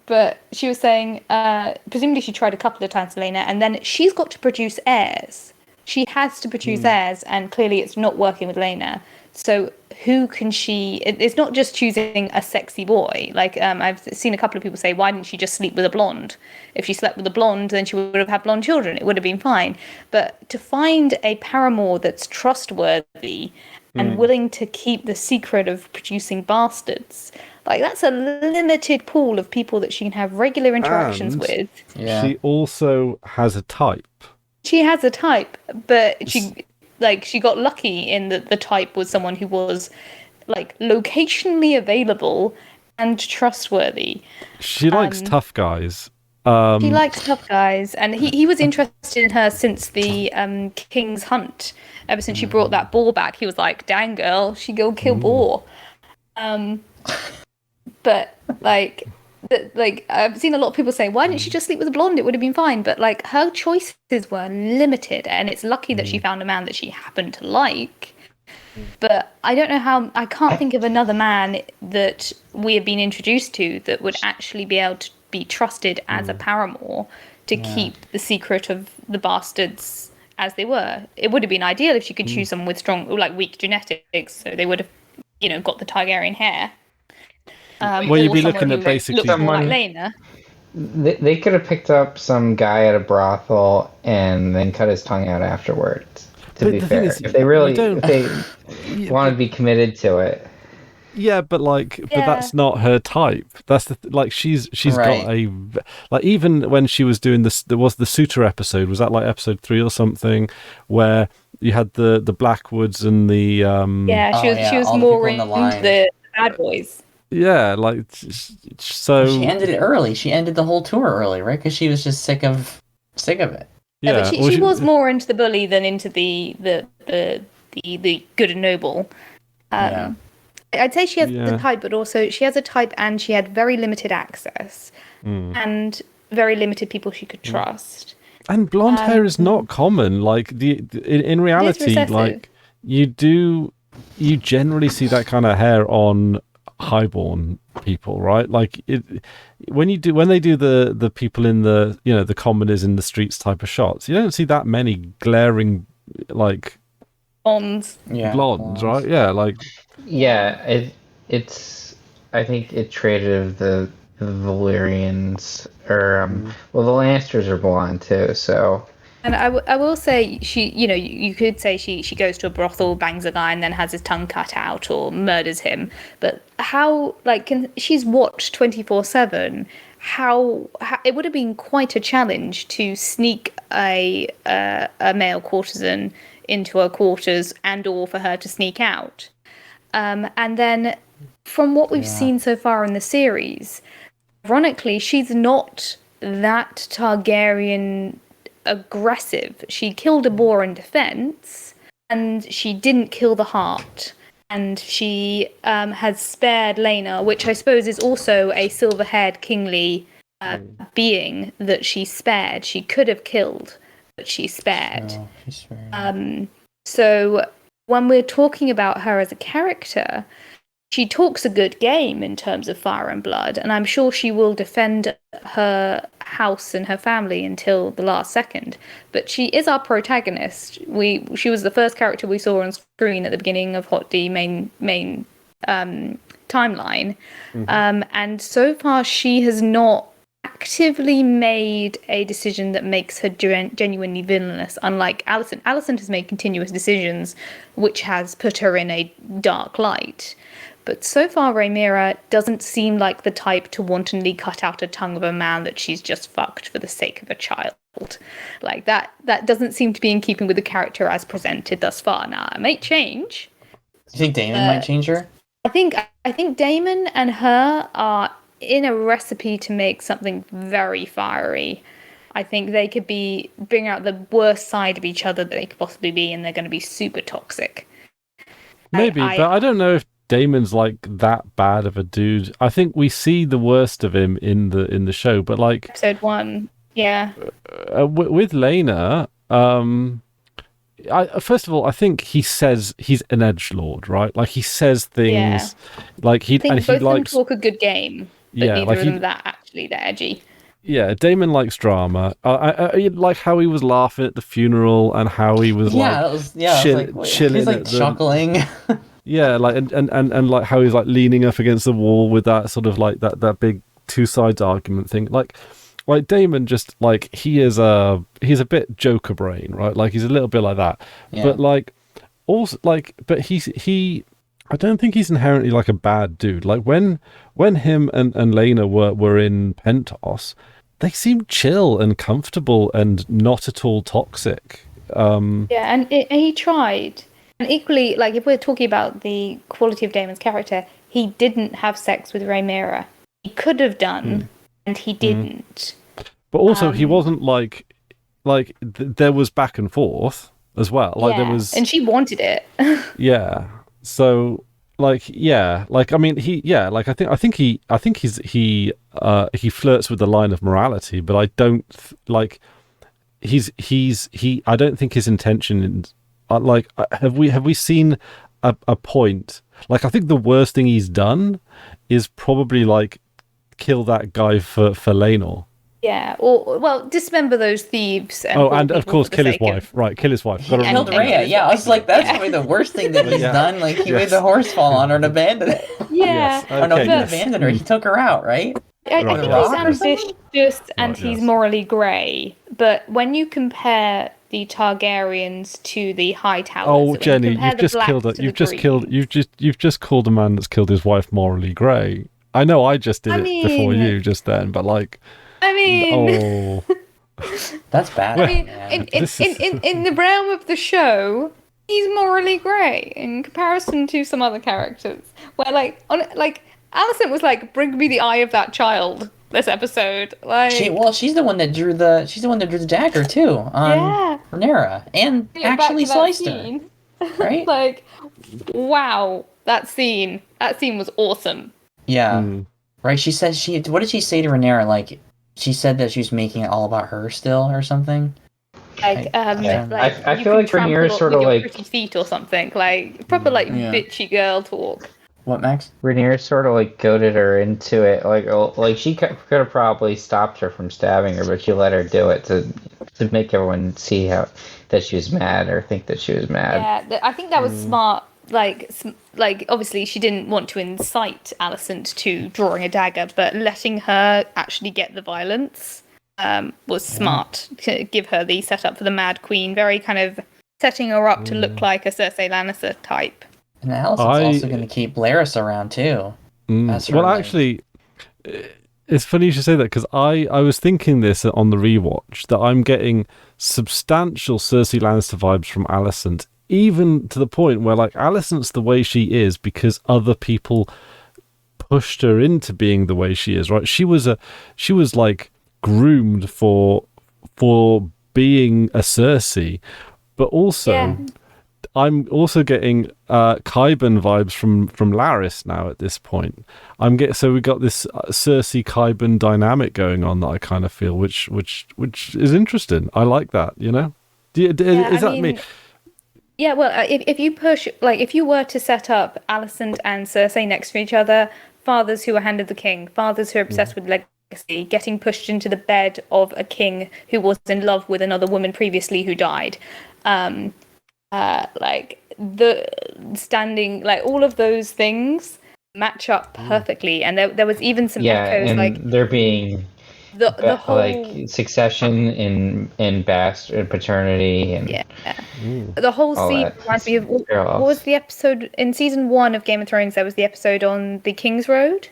But she was saying, presumably she tried a couple of times, Laena, and then she's got to produce heirs. She has to produce heirs, and clearly it's not working with Laena. So who can she... It's not just choosing a sexy boy. Like, I've seen a couple of people say, why didn't she just sleep with a blonde? If she slept with a blonde, then she would have had blonde children. It would have been fine. But to find a paramour that's trustworthy and willing to keep the secret of producing bastards... Like, that's a limited pool of people that she can have regular interactions with. Yeah. She also has a type. She has a type, but she got lucky in that the type was someone who was, like, locationally available and trustworthy. She likes tough guys. She likes tough guys, and he was interested in her since the King's Hunt. Ever since she brought that boar back, he was like, dang girl, she go kill boar. But I've seen a lot of people say, why didn't she just sleep with a blonde? It would have been fine. But like, her choices were limited, and it's lucky that she found a man that she happened to like. But I don't know how. I can't think of another man that we have been introduced to that would actually be able to be trusted as a paramour to keep the secret of the bastards as they were. It would have been ideal if she could choose someone with strong, like weak genetics, so they would have, got the Targaryen hair. Well, you'd be looking at basically someone like Laena. They could have picked up some guy at a brothel and then cut his tongue out afterwards. To be fair, if they want to be committed to it. Yeah, but that's not her type. That's she's got a even when she was doing this, there was the Suitor episode. Was that like episode 3 or something, where you had the Blackwoods and the she was more into the bad boys. Yeah, so she ended it early. She ended the whole tour early, right? Because she was just sick of it. Yeah, but she was more into the bully than into the good and noble. I'd say she has the type, but also she has a type, and she had very limited access and very limited people she could trust. And blonde hair is not common. Like in reality, like you generally see that kind of hair on highborn people, right? Like when they do the people in the the commoners in the streets type of shots, you don't see that many glaring like blondes, right? It's I think it traded the Valyrians or the Lannisters are blonde too, so. And I will say she, you could say she goes to a brothel, bangs a guy, and then has his tongue cut out or murders him. But how, she's watched 24/7. How it would have been quite a challenge to sneak a male courtesan into her quarters, or for her to sneak out. And then, from what we've seen so far in the series, ironically, she's not that Targaryen aggressive. She killed a boar in defense, and she didn't kill the heart, and she has spared Laena, which I suppose is also a silver-haired kingly being that she spared. She could have killed, but she spared. Oh, she spared. So when we're talking about her as a character, she talks a good game in terms of fire and blood, and I'm sure she will defend her house and her family until the last second. But she is our protagonist. She was the first character we saw on screen at the beginning of Hot D main timeline. And so far, she has not actively made a decision that makes her genuinely villainous, unlike Alicent. Alicent has made continuous decisions which has put her in a dark light. But so far, Rhaenyra doesn't seem like the type to wantonly cut out a tongue of a man that she's just fucked for the sake of a child. Like, that doesn't seem to be in keeping with the character as presented thus far. Now, it may change. Do you think Daemon might change her? I think Daemon and her are in a recipe to make something very fiery. I think they could bring out the worst side of each other that they could possibly be, and they're going to be super toxic. Maybe, but I don't know if Damon's like that bad of a dude. I think we see the worst of him in the show, but like episode 1, yeah. With Laena, first of all, I think he says he's an edgelord, right? Like he says things, like he I think and both he of them likes talk a good game, but neither like of them that actually they're edgy. Yeah, Damon likes drama. I like how he was laughing at the funeral and how he was chilling. He's like chuckling. Yeah, like and like how he's like leaning up against the wall with that sort of like that big two sides argument thing. Like Damon just like he's a bit Joker brain, right? Like he's a little bit like that. Yeah. But like also like he I don't think he's inherently like a bad dude. Like when him and Laena were in Pentos, they seemed chill and comfortable and not at all toxic. And he tried. And equally, like if we're talking about the quality of Damon's character, he didn't have sex with Rhaenyra. He could have done, and he didn't. But also, he wasn't like there was back and forth as well. Like there was, and she wanted it. Yeah. So I mean I think he flirts with the line of morality, but I don't like I don't think his intention have we seen a point, like I think the worst thing he's done is probably like kill that guy for Laenor. Yeah, or dismember those thieves. And of course kill his wife. Right, kill his wife. Killed Rhea. Yeah, I was like, that's probably the worst thing that he's done. Like he made the horse fall on her and abandoned her. Yeah. Yes. Okay, he didn't abandon her. He took her out, right? I think he's ambitious and he's morally grey. But when you compare the Targaryens to the Hightowers, Jenny, you've just killed it. You've just called a man that's killed his wife morally grey. I know I just did it before you just then, but like. That's bad. I mean, in the realm of the show, he's morally grey in comparison to some other characters. Where Alicent was like, "Bring me the eye of that child." This episode, she's the one that drew the dagger too on Rhaenyra, and actually sliced her. Right? Like, wow, that scene was awesome. Yeah, right. She said what did she say to Rhaenyra? Like. She said that she was making it all about her still, or something. I feel like Rhaenyra is sort of like pretty feet or something, like proper bitchy girl talk. What, Max? Rhaenyra sort of like goaded her into it, like she could have probably stopped her from stabbing her, but she let her do it to make everyone see that she was mad or think that she was mad. Yeah, I think that was smart. Like obviously she didn't want to incite Alicent to drawing a dagger, but letting her actually get the violence was smart to give her the setup for the Mad Queen, very kind of setting her up to look like a Cersei Lannister type. And Alicent's also going to keep Larys around too. Actually, it's funny you should say that, because I was thinking this on the rewatch, that I'm getting substantial Cersei Lannister vibes from Alicent, even to the point where like Alicent's the way she is because other people pushed her into being the way she is, right? She was like groomed for being a Cersei, but also I'm also getting Qyburn vibes from Larys now at this point. So we got this Cersei Qyburn dynamic going on that I kind of feel, which is interesting. I like that, you know. Is that me? Yeah, well, if you push, like, if you were to set up Alicent and Cersei next to each other, fathers who are handed the king, fathers who are obsessed with legacy, getting pushed into the bed of a king who was in love with another woman previously who died, like the standing, like all of those things, match up perfectly. And there was even some echoes, and like there being the whole like succession in bastard paternity and the whole all scene that. reminds me of what Parallels. was the episode in season 1 of Game of Thrones. There was the episode on the King's Road,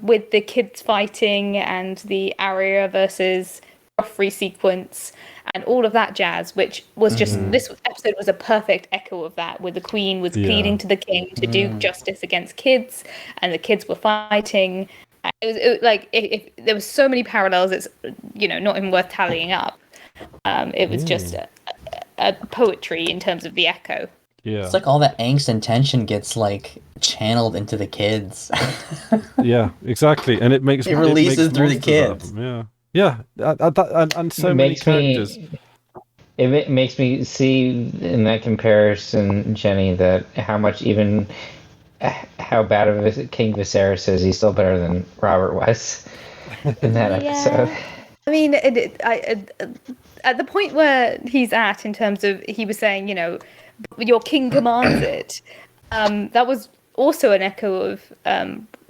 with the kids fighting and the Arya versus Joffrey sequence and all of that jazz, which was just this episode was a perfect echo of that, where the Queen was pleading to the King to do justice against kids, and the kids were fighting. It was like if there was so many parallels, it's not even worth tallying up. It was just a poetry in terms of the echo. Yeah, it's like all that angst and tension gets like channeled into the kids. yeah, exactly, and it releases through the monsters out of kids. them, yeah, and so many characters. It makes me see in that comparison, Jenny, that how bad of a King Viserys is. He's still better than Robert was in that episode. I mean, at the point where he's at, in terms of, he was saying, your king commands it. That was also an echo of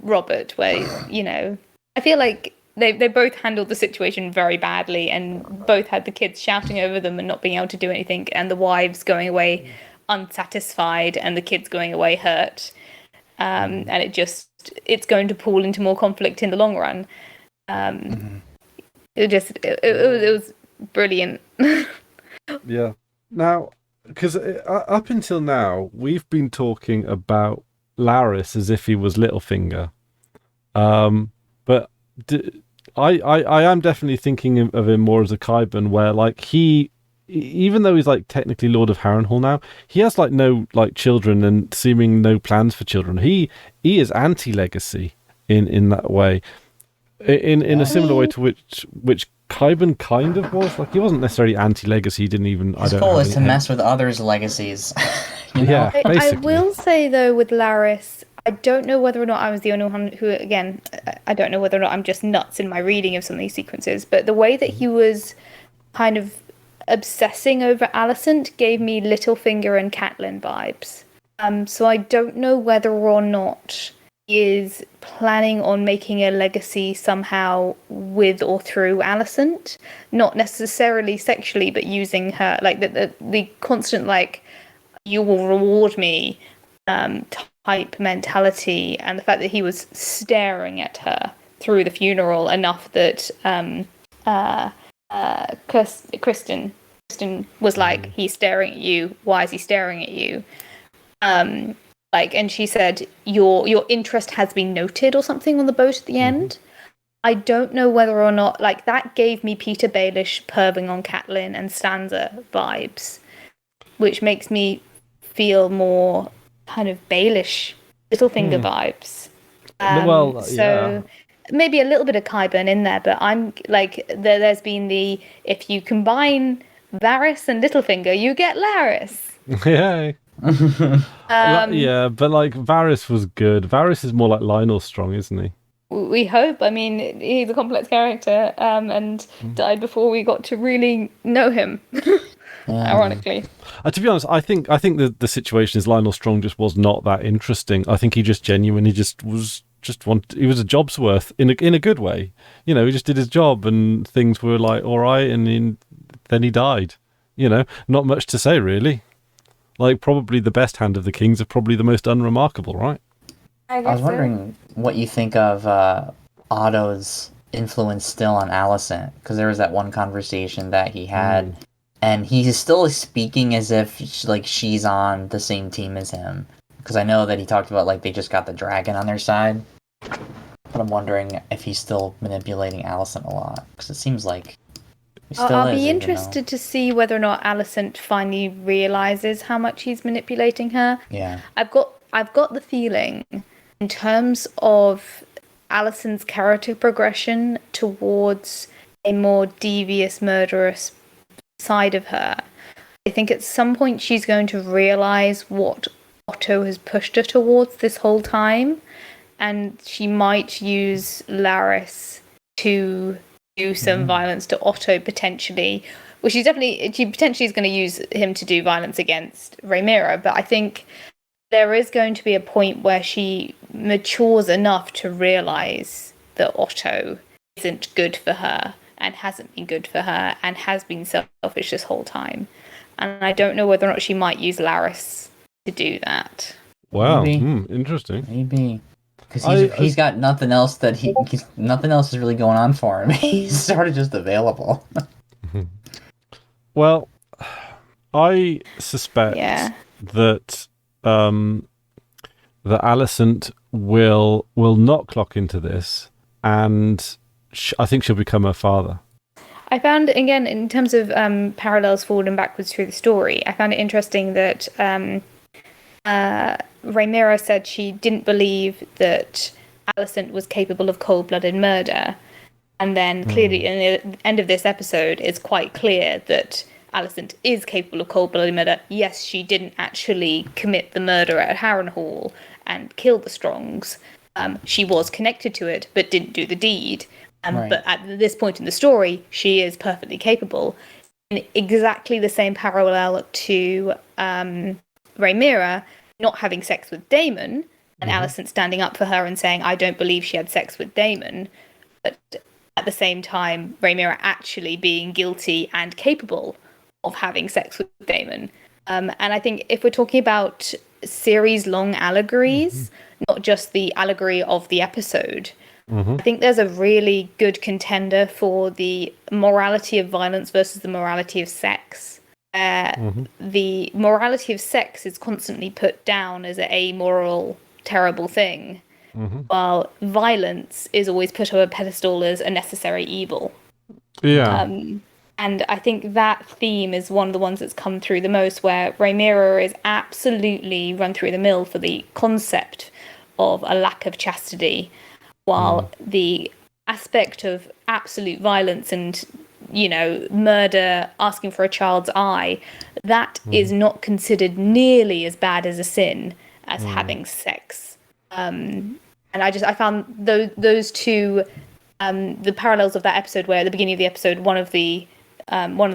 Robert, where I feel like they both handled the situation very badly, and both had the kids shouting over them and not being able to do anything, and the wives going away unsatisfied, and the kids going away hurt. And it's going to pull into more conflict in the long run. It was brilliant. Yeah. Now, because up until now, we've been talking about Laris as if he was Littlefinger. But I am definitely thinking of him more as a Qyburn, where like even though he's like technically Lord of Harrenhal now, he has like no like children and seeming no plans for children. He is anti-legacy in that way, in a similar way to which Qyburn kind of was. Like, he wasn't necessarily anti-legacy. He didn't even. His goal is to mess with others' legacies. Yeah, basically. I will say though, with Laris, I don't know whether or not I was the only one who, again, I don't know whether or not I'm just nuts in my reading of some of these sequences, but the way that he was kind of obsessing over Alicent gave me Littlefinger and Catelyn vibes. So I don't know whether or not he is planning on making a legacy somehow with or through Alicent, not necessarily sexually, but using her, like the constant like, you will reward me type mentality, and the fact that he was staring at her through the funeral enough that Kristen was like, he's staring at you, why is he staring at you? And she said, your interest has been noted or something on the boat at the end. I don't know whether or not, like, that gave me Peter Baelish perving on Catelyn and Sansa vibes, which makes me feel more kind of Baelish Littlefinger vibes. So maybe a little bit of Qyburn in there, but I'm like, there's been if you combine Varys and Littlefinger, you get Laris. Yeah. Yeah, but like, Varys was good. Varys is more like Lionel Strong, isn't he? We hope. I mean, he's a complex character, and died before we got to really know him. Ironically. To be honest, I think the situation is Lionel Strong just was not that interesting. I think he just genuinely he was a job's worth in a good way. He just did his job and things were like all right, and then he died. Not much to say really. Like, probably the best hand of the kings are probably the most unremarkable, right? I was wondering what you think of Otto's influence still on Alicent, because there was that one conversation that he had, and he's still speaking as if she's on the same team as him. Because I know that he talked about like they just got the dragon on their side, but I'm wondering if he's still manipulating Alicent a lot, because it seems like. I'll be interested to see whether or not Alicent finally realizes how much he's manipulating her. Yeah. I've got the feeling, in terms of Alicent's character progression towards a more devious, murderous side of her, I think at some point she's going to realize what Otto has pushed her towards this whole time, and she might use Laris to do some violence to Otto potentially. Well, she potentially is going to use him to do violence against Rhaenyra, but I think there is going to be a point where she matures enough to realize that Otto isn't good for her and hasn't been good for her and has been selfish this whole time. And I don't know whether or not she might use Laris to do that. Wow, Maybe. interesting. Maybe. Because he's got nothing else nothing else is really going on for him. He's sort of just available. Well, I suspect that that Alicent will not clock into this, and I think she'll become her father. I found, again, in terms of parallels forward and backwards through the story, I found it interesting that Rhaenyra said she didn't believe that Alicent was capable of cold-blooded murder. And then clearly in the end of this episode, it's quite clear that Alicent is capable of cold-blooded murder. Yes, she didn't actually commit the murder at Harrenhal and kill the Strongs. She was connected to it, but didn't do the deed. But at this point in the story, she is perfectly capable. In exactly the same parallel to Rhaenyra not having sex with Daemon, and Alicent standing up for her and saying, I don't believe she had sex with Daemon, but at the same time, Rhaenyra actually being guilty and capable of having sex with Daemon. And I think if we're talking about series-long allegories, not just the allegory of the episode, I think there's a really good contender for the morality of violence versus the morality of sex. The morality of sex is constantly put down as an amoral, terrible thing, while violence is always put on a pedestal as a necessary evil. Yeah. And I think that theme is one of the ones that's come through the most, where Rhaenyra is absolutely run through the mill for the concept of a lack of chastity, while the aspect of absolute violence and, murder, asking for a child's eye, that is not considered nearly as bad as a sin as having sex. And I found those two, the parallels of that episode, where at the beginning of the episode, one of the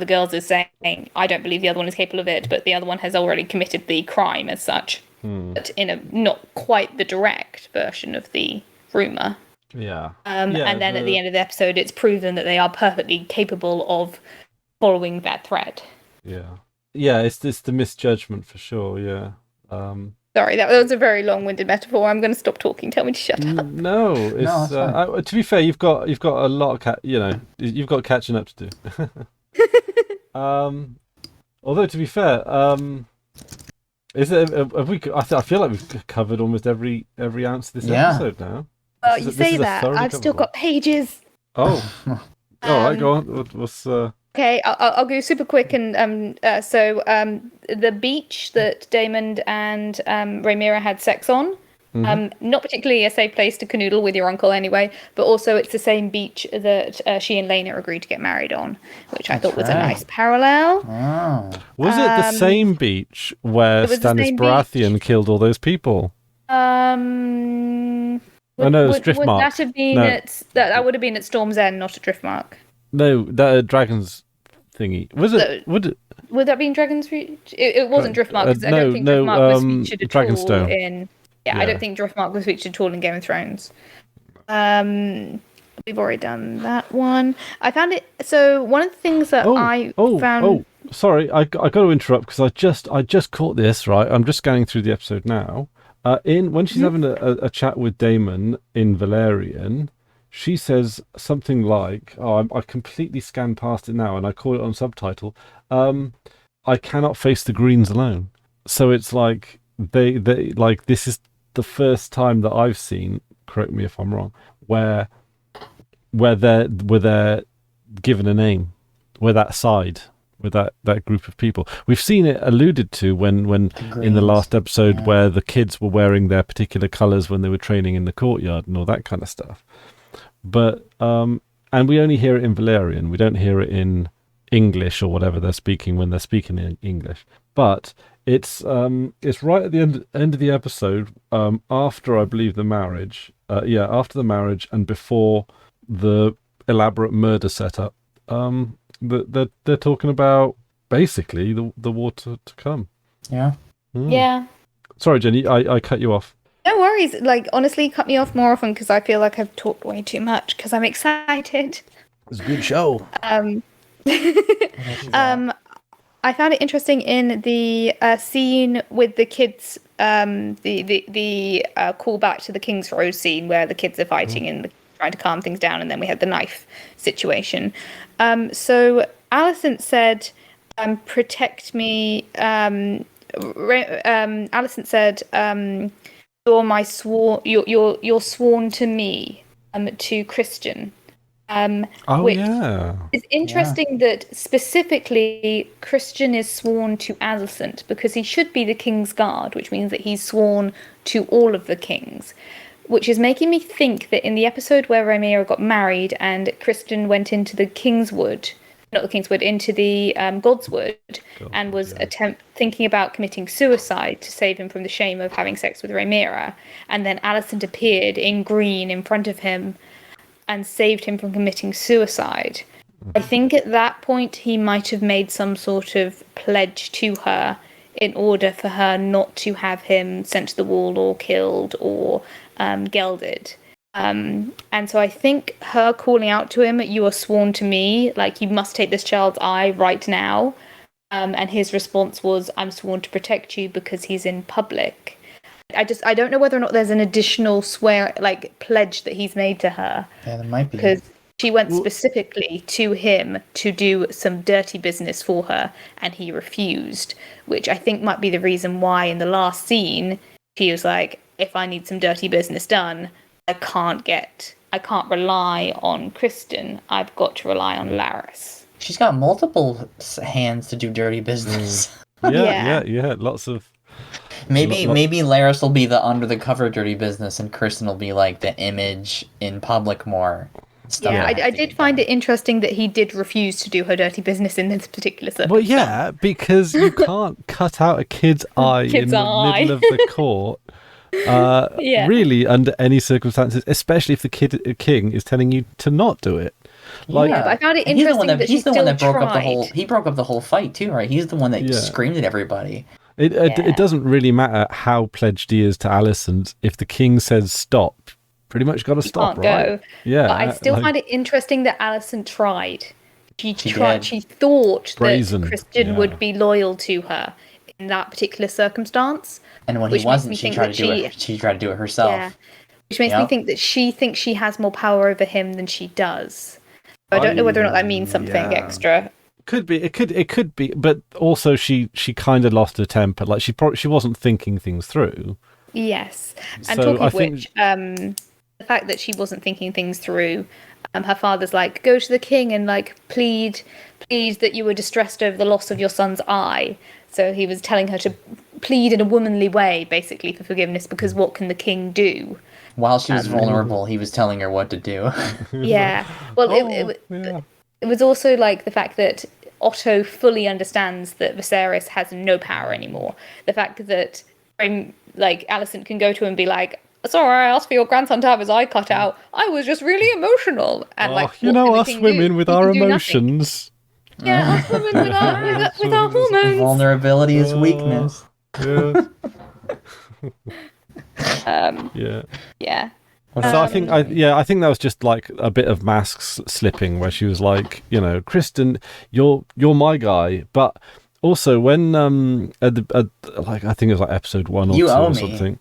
girls is saying, I don't believe the other one is capable of it, but the other one has already committed the crime as such. But in a not quite the direct version of the rumour. Yeah. And then at the end of the episode, it's proven that they are perfectly capable of following that thread. Yeah. Yeah, it's the misjudgment for sure, yeah. Sorry, that was a very long-winded metaphor. I'm going to stop talking. Tell me to shut up. No, it's to be fair, you've got a lot of you've got catching up to do. Although to be fair, is it? Have we? I feel like we've covered almost every ounce of this episode now. Well, you say that. I've still got pages. Oh, all right, go on. What's Okay, I'll go super quick. And so the beach that Daemon and Rhaenyra had sex on, not particularly a safe place to canoodle with your uncle anyway, but also it's the same beach that she and Laena agreed to get married on, which I thought was a nice parallel. Oh. Was it the same beach where Stannis Baratheon killed all those people? Would, no, it was would Driftmark. that have been that would have been at Storm's End, not at Driftmark? No, that Dragon's thingy. Was it? Would that have been Dragon's Reach? It wasn't Driftmark, because I don't think Driftmark was featured at all in... Yeah, I don't think Driftmark was featured at all in Game of Thrones. We've already done that one. I found it... So, one of the things that I found... Oh, sorry, I got to interrupt, because I just caught this, right? I'm just scanning through the episode now. When she's having a chat with Daemon in Valerian, she says something like, I completely scanned past it now and I caught it on subtitle. I cannot face the Greens alone. So it's like they like, this is the first time that I've seen, correct me if I'm wrong, where they're given a name, where that side, with that group of people. We've seen it alluded to when in the last episode where the kids were wearing their particular colours when they were training in the courtyard and all that kind of stuff. But and we only hear it in Valerian. We don't hear it in English or whatever they're speaking when they're speaking in English. But it's right at the end of the episode, after I believe the marriage. After the marriage and before the elaborate murder setup. They're talking about basically the war to come. Yeah. Yeah. Sorry, Jenny, I cut you off. No Harry's, like, honestly, cut me off more often because I feel like I've talked way too much because I'm excited. It's a good show. I found it interesting in the scene with the kids, the callback to the King's Road scene where the kids are fighting and trying to calm things down, and then we had the knife situation. So Alicent said, "Protect me." Alicent said, "You're my sworn. You're sworn to me." To Christian. Which Yeah. it's interesting that specifically Christian is sworn to Alicent because he should be the king's guard, which means that he's sworn to all of the kings. Which is making me think that in the episode where Rhaenyra got married and Christian went into the Kingswood, not the Kingswood, into the Godswood, and was thinking about committing suicide to save him from the shame of having sex with Rhaenyra, and then Alicent appeared in green in front of him and saved him from committing suicide. I think at that point he might have made some sort of pledge to her in order for her not to have him sent to the wall or killed or gelded. And so I think her calling out to him, "You are sworn to me, like you must take this child's eye right now." And his response was, "I'm sworn to protect you," because he's in public. I don't know whether or not there's an additional pledge that he's made to her. Yeah, there might be. Because she went specifically to him to do some dirty business for her, and he refused, which I think might be the reason why in the last scene he was like, "If I need some dirty business done, I can't rely on Kristen. I've got to rely on Laris." She's got multiple hands to do dirty business. Yeah. Lots of. Maybe Laris will be the under the cover dirty business, and Kristen will be like the image in public more. I did find it interesting that he did refuse to do her dirty business in this particular circumstance. Well, yeah, because you can't cut out a kid's eye in the middle of the court. Really, under any circumstances, especially if the king is telling you to not do it. But I found it interesting that he's the one that broke tried. up the whole. He broke up the whole fight too, right? He's the one that screamed at everybody. It doesn't really matter how pledged he is to Alicent. If the king says stop, pretty much got to stop, right? Go. Yeah. But I still find it interesting that Alicent tried. She tried. Did. She thought Brazen. that Christian would be loyal to her in that particular circumstance. And when he wasn't, she tried to do it. She tried to do it herself. Yeah. Which makes me think that she thinks she has more power over him than she does. I don't know whether or not that means something extra. Could be. It could be. But also, she kind of lost her temper. Like she wasn't thinking things through. Yes, and So talking I of which, the fact that she wasn't thinking things through, her father's like, "Go to the king and like plead that you were distressed over the loss of your son's eye." So he was telling her to plead in a womanly way, basically, for forgiveness, because what can the king do? While she was vulnerable, he was telling her what to do. Yeah. Well, it was also like the fact that Otto fully understands that Viserys has no power anymore. The fact that Alicent can go to him and be like, "Sorry, I asked for your grandson to have his eye cut out. I was just really emotional." And us women with our emotions. Yeah, us women with our hormones. Vulnerability is weakness. Yeah. So I think that was just like a bit of masks slipping, where she was like, Kristen, you're my guy, but also when I think it was like episode 1 or 2 or something.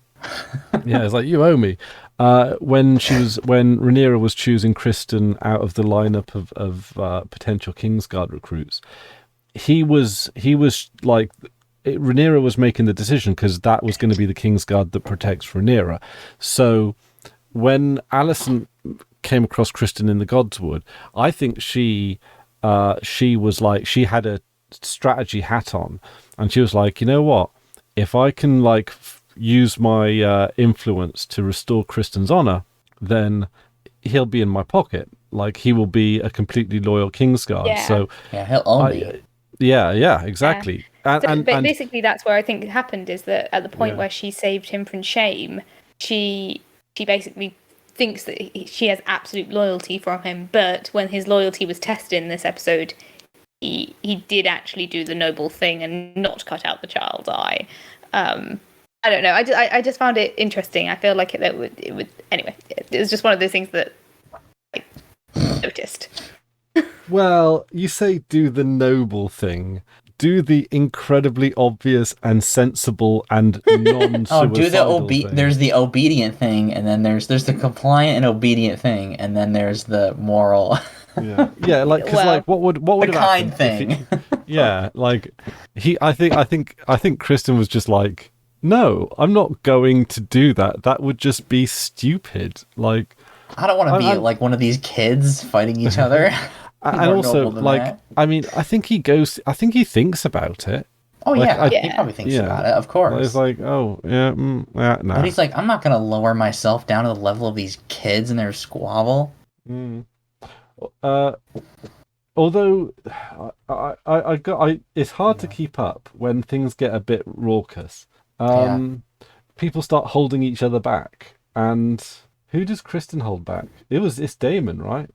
Yeah, it's like, you owe me. When Rhaenyra was choosing Kristen out of the lineup of potential Kingsguard recruits, he was like, Rhaenyra was making the decision because that was going to be the Kingsguard that protects Rhaenyra. So when Alicent came across Kristen in the Godswood, I think she was like, she had a strategy hat on, and she was like, you know what? If I can like use my influence to restore Kristen's honor, then he'll be in my pocket. Like, he will be a completely loyal Kingsguard. Yeah. So he'll own me. Yeah, exactly. Yeah. And basically, that's where I think it happened, is that at the point where she saved him from shame, she basically thinks that she has absolute loyalty from him. But when his loyalty was tested in this episode, he did actually do the noble thing and not cut out the child's eye. I don't know. I just found it interesting. I feel like it would anyway. It was just one of those things that I noticed. Well, you say do the noble thing. Do the incredibly obvious and sensible and non-suicidal do the thing. There's the obedient thing, and then there's the compliant and obedient thing, and then there's the moral. Yeah, like because like what would the have kind happened if thing. yeah, like I think Kristen was just like, no, I'm not going to do that. That would just be stupid. Like, I don't want to be like one of these kids fighting each other. and also like that. I mean, I think he thinks about it. Oh like, he probably thinks about it, of course. It's like, oh yeah, nah. But he's like, I'm not gonna lower myself down to the level of these kids and their squabble. Although it's hard to keep up when things get a bit raucous. People start holding each other back, and who does Kristen hold back? It's Damon, right?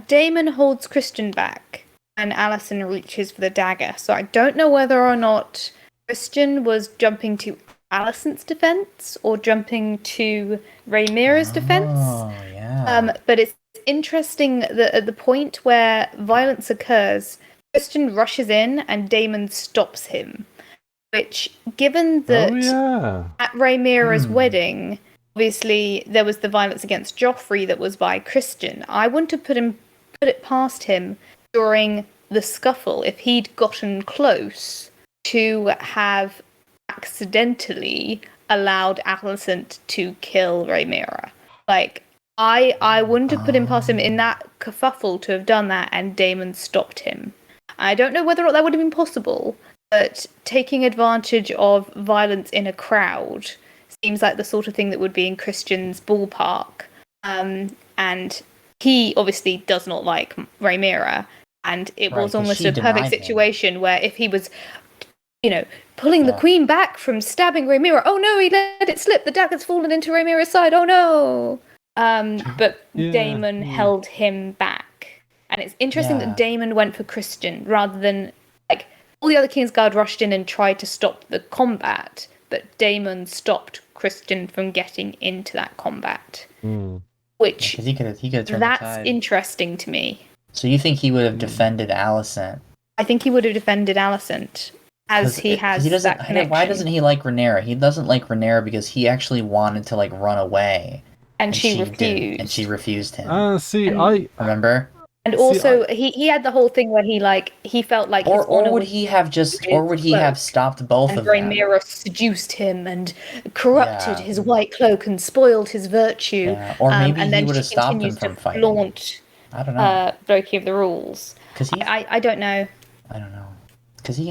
Damon holds Christian back, and Allison reaches for the dagger. So I don't know whether or not Christian was jumping to Allison's defense or jumping to Rhaenyra's defense. Oh, yeah. But it's interesting that at the point where violence occurs, Christian rushes in and Damon stops him. Which, given that at Rhaenyra's wedding, obviously there was the violence against Joffrey that was by Christian, I wouldn't have put it past him during the scuffle if he'd gotten close to have accidentally allowed Alicent to kill Rhaenyra. Like, I wouldn't have put him past him in that kerfuffle to have done that, and Damon stopped him. I don't know whether or not that would have been possible, but taking advantage of violence in a crowd seems like the sort of thing that would be in Christian's ballpark. And he obviously does not like Rhaenyra, and it was almost a perfect situation where if he was, pulling the queen back from stabbing Rhaenyra, oh no, he let it slip, the dagger's fallen into Rhaenyra's side, oh no! But Damon held him back. And it's interesting that Damon went for Christian rather than, like, all the other Kingsguard rushed in and tried to stop the combat, but Damon stopped Christian from getting into that combat. Which, he could have turned that's the tide. interesting to me. So you think he would have defended Alicent? I think he would have defended Alicent, as he has that connection. Why doesn't he like Rhaenyra? He doesn't like Rhaenyra because he actually wanted to, like, run away. And she refused. And she refused him. Remember? And also, he had the whole thing where he felt like his honor would he have stopped both of them? And Rhaenyra seduced him and corrupted his white cloak and spoiled his virtue. Yeah. Or maybe and then he would have stopped him from fighting. I don't know. Breaking of the rules. I don't know. I don't know. Because he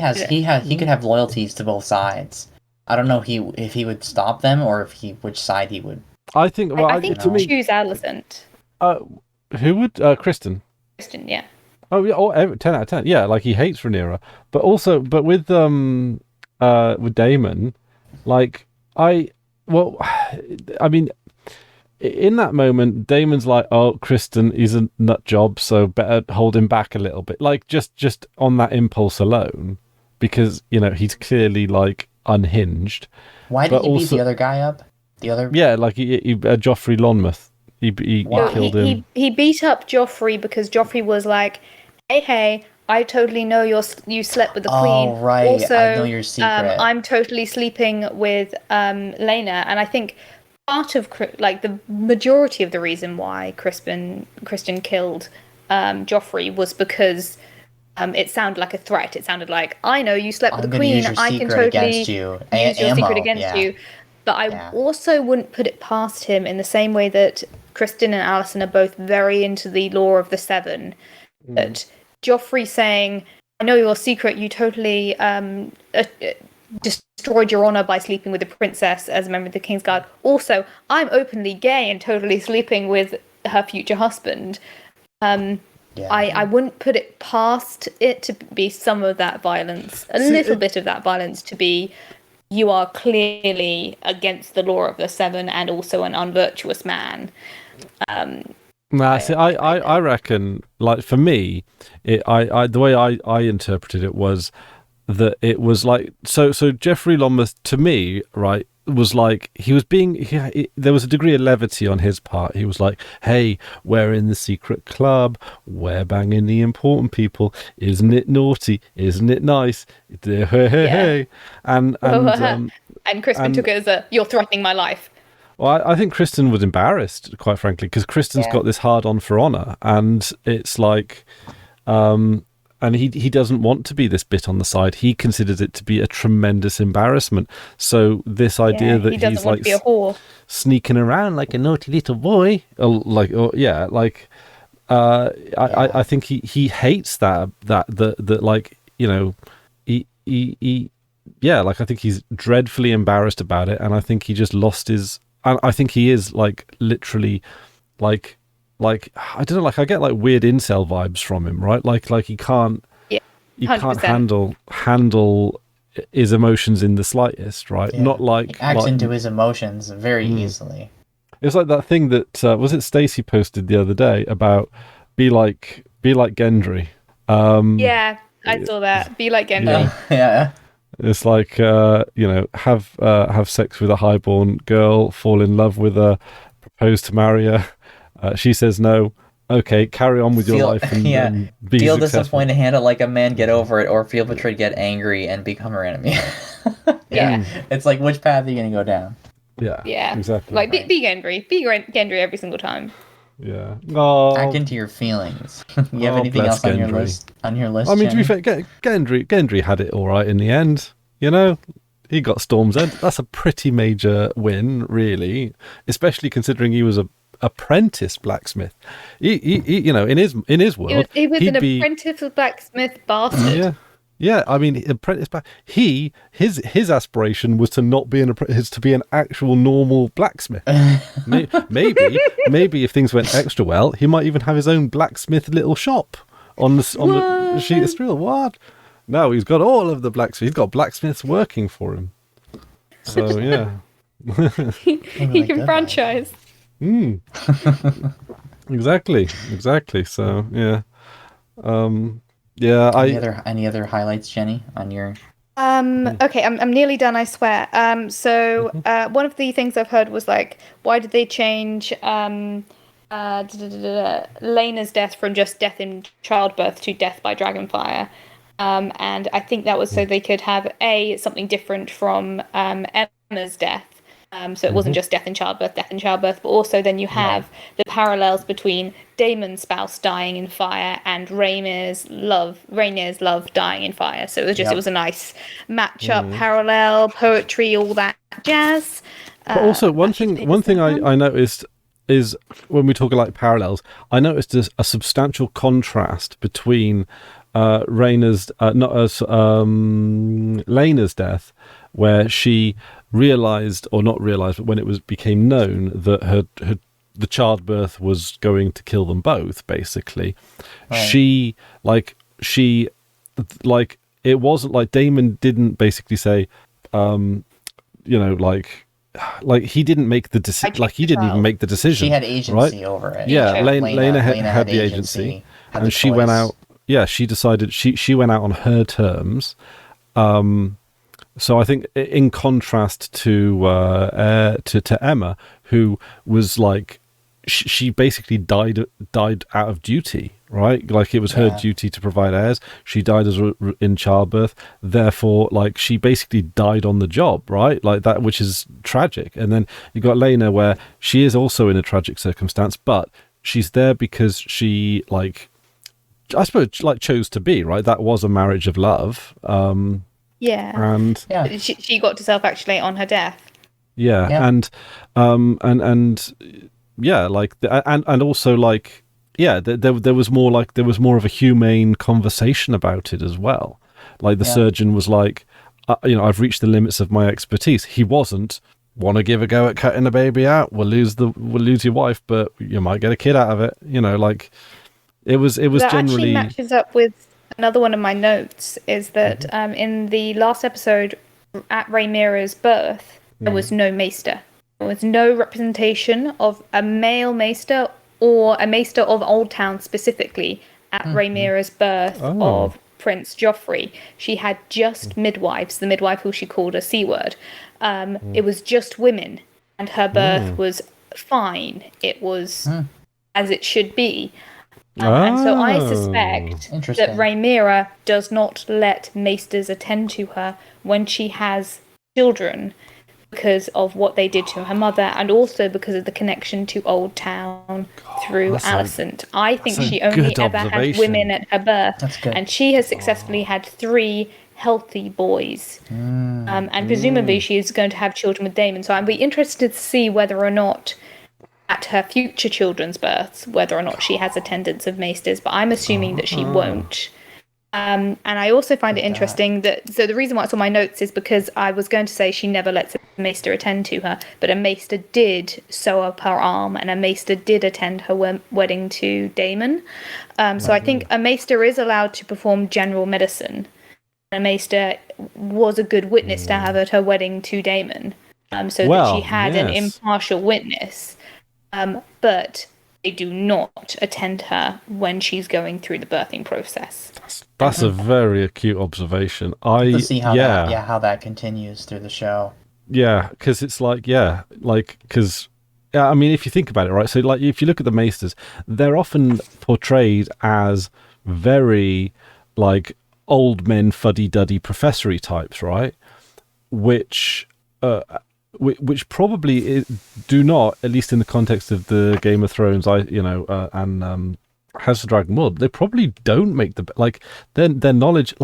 could have loyalties to both sides. I don't know if he would stop them or which side he would. I think. Well, I think he'd choose Alicent. Who would? Kristen. Kristen, yeah. Oh yeah, 10 out of 10. Yeah, like he hates Rhaenyra, but with Damon, like I mean, in that moment, Damon's like, oh, Kristen, he's a nut job, so better hold him back a little bit. Like just on that impulse alone, because he's clearly like unhinged. Why did he beat the other guy up? Like he Joffrey Lonmouth. He killed him. He beat up Joffrey because Joffrey was like, hey, I totally know you slept with the queen. Oh, right. Also, I know your secret. I'm totally sleeping with Laena. And I think part of, like, the majority of the reason why Christian killed Joffrey was because it sounded like a threat. It sounded like, I know you slept with the queen. I can totally use your secret against you. But I also wouldn't put it past him in the same way that Kristen and Alicent are both very into the lore of the Seven. That Joffrey saying, I know your secret, you totally destroyed your honor by sleeping with the princess as a member of the Kingsguard. Also, I'm openly gay and totally sleeping with her future husband. I wouldn't put it past it to be some of that violence, little bit of that violence to be, you are clearly against the law of the Seven and also an unvirtuous man. I reckon, like, for me, the way I interpreted it was that it was like, so Jeffrey Lonmouth, to me, right, was like there was a degree of levity on his part. He was like, hey, we're in the secret club, we're banging the important people, isn't it naughty, isn't it nice, hey, hey. and Crispin took it as you're threatening my life. well, I think Kristen was embarrassed, quite frankly, because Kristen's got this hard on for Honor, and it's like and he doesn't want to be this bit on the side. He considers it to be a tremendous embarrassment. So this idea that he's like be a whore, sneaking around like a naughty little boy, I think he hates that like, you know, he like I think he's dreadfully embarrassed about it, and I think he just lost his. I think he is like literally like I don't know, like I get like weird incel vibes from him, right? Like he can't can't handle his emotions in the slightest, right? Not like he acts into his emotions very easily. It's like that thing that was it Stacey posted the other day about be like Gendry. Yeah, I saw that. Be like Gendry. Yeah. It's like have sex with a highborn girl, fall in love with her, propose to marry her. She says no. Okay, carry on with your life and be feel successful. disappointed, handle like a man, get over it, or feel betrayed, get angry, and become her enemy. It's like, which path are you going to go down? Yeah, exactly. Like be Gendry, be Gendry every single time. Yeah. Oh. Act into your feelings. You have anything else on your list? I mean, to be fair, Gendry had it all right in the end. You know, he got Storm's End. That's a pretty major win, really, especially considering he was a apprentice blacksmith. He you know, in his world, he was an apprentice blacksmith bastard. Yeah. I mean, apprentice. His aspiration was to not be an apprentice, to be an actual normal blacksmith. maybe if things went extra well, he might even have his own blacksmith little shop on the sheet of steel. What? No, he's got all of the blacksmiths. He's got blacksmiths working for him. So yeah, he can franchise. Exactly. So yeah, Any other highlights, Jenny, on your? Okay, I'm nearly done, I swear. So one of the things I've heard was like, why did they change Lena's death from just death in childbirth to death by dragonfire? And I think that was so they could have something different from Emma's death. So it wasn't just death in childbirth, but also then you have the parallels between Daemon's spouse dying in fire and Rhaenyr's love dying in fire. So it was a nice match-up, parallel, poetry, all that jazz. But also one thing I noticed is when we talk like parallels, I noticed a substantial contrast between Lena's death, where she realized, or not realized, but when it became known that the childbirth was going to kill them both, basically. Right. It wasn't like Daemon didn't basically say, he didn't make the decision. Like he didn't even make the decision. She had agency over it. Yeah, Lena had the agency, and she went out. Yeah, she decided she went out on her terms. So I think, in contrast to Emma, who was like, she basically died out of duty, right? Like it was her duty to provide heirs. She died in childbirth. Therefore, like she basically died on the job, right? Like that, which is tragic. And then you got Lena, where she is also in a tragic circumstance, but she's there because she I suppose chose to be, right? That was a marriage of love. And she got to self-actually on her death. And also there was more of a humane conversation about it as well. Like the surgeon was like, I've reached the limits of my expertise. He wasn't, want to give a go at cutting the baby out? We'll lose your wife, but you might get a kid out of it. It was that generally actually matches up with another one of my notes. Is that in the last episode at Rhaenyra's birth, there was no maester. There was no representation of a male maester or a maester of Old Town specifically at Rhaenyra's birth of Prince Joffrey, she had just midwives, the midwife who she called a C-word. It was just women, and her birth was fine. It was as it should be. And so I suspect that Rhaenyra does not let maesters attend to her when she has children because of what they did to her mother, and also because of the connection to Old Town through Alicent. I think she only ever had women at her birth, and she has successfully had 3 healthy boys. And presumably she is going to have children with Daemon. So I'd be interested to see whether or not at her future children's births, whether or not she has attendance of maesters, but I'm assuming that she won't. And I also find it interesting that, so the reason why it's on my notes is because I was going to say she never lets a maester attend to her, but a maester did sew up her arm, and a maester did attend her wedding to Daemon. So I think a maester is allowed to perform general medicine. A maester was a good witness to have at her wedding to Daemon, so that she had an impartial witness. But they do not attend her when she's going through the birthing process. That's a very acute observation. To see how that continues through the show. Yeah, because it's because I mean, if you think about it, right? So, like, if you look at the maesters, they're often portrayed as very old men, fuddy-duddy, professory types, right? Which probably do not, at least in the context of the Game of Thrones, and House of Dragon world, they probably don't make their knowledge.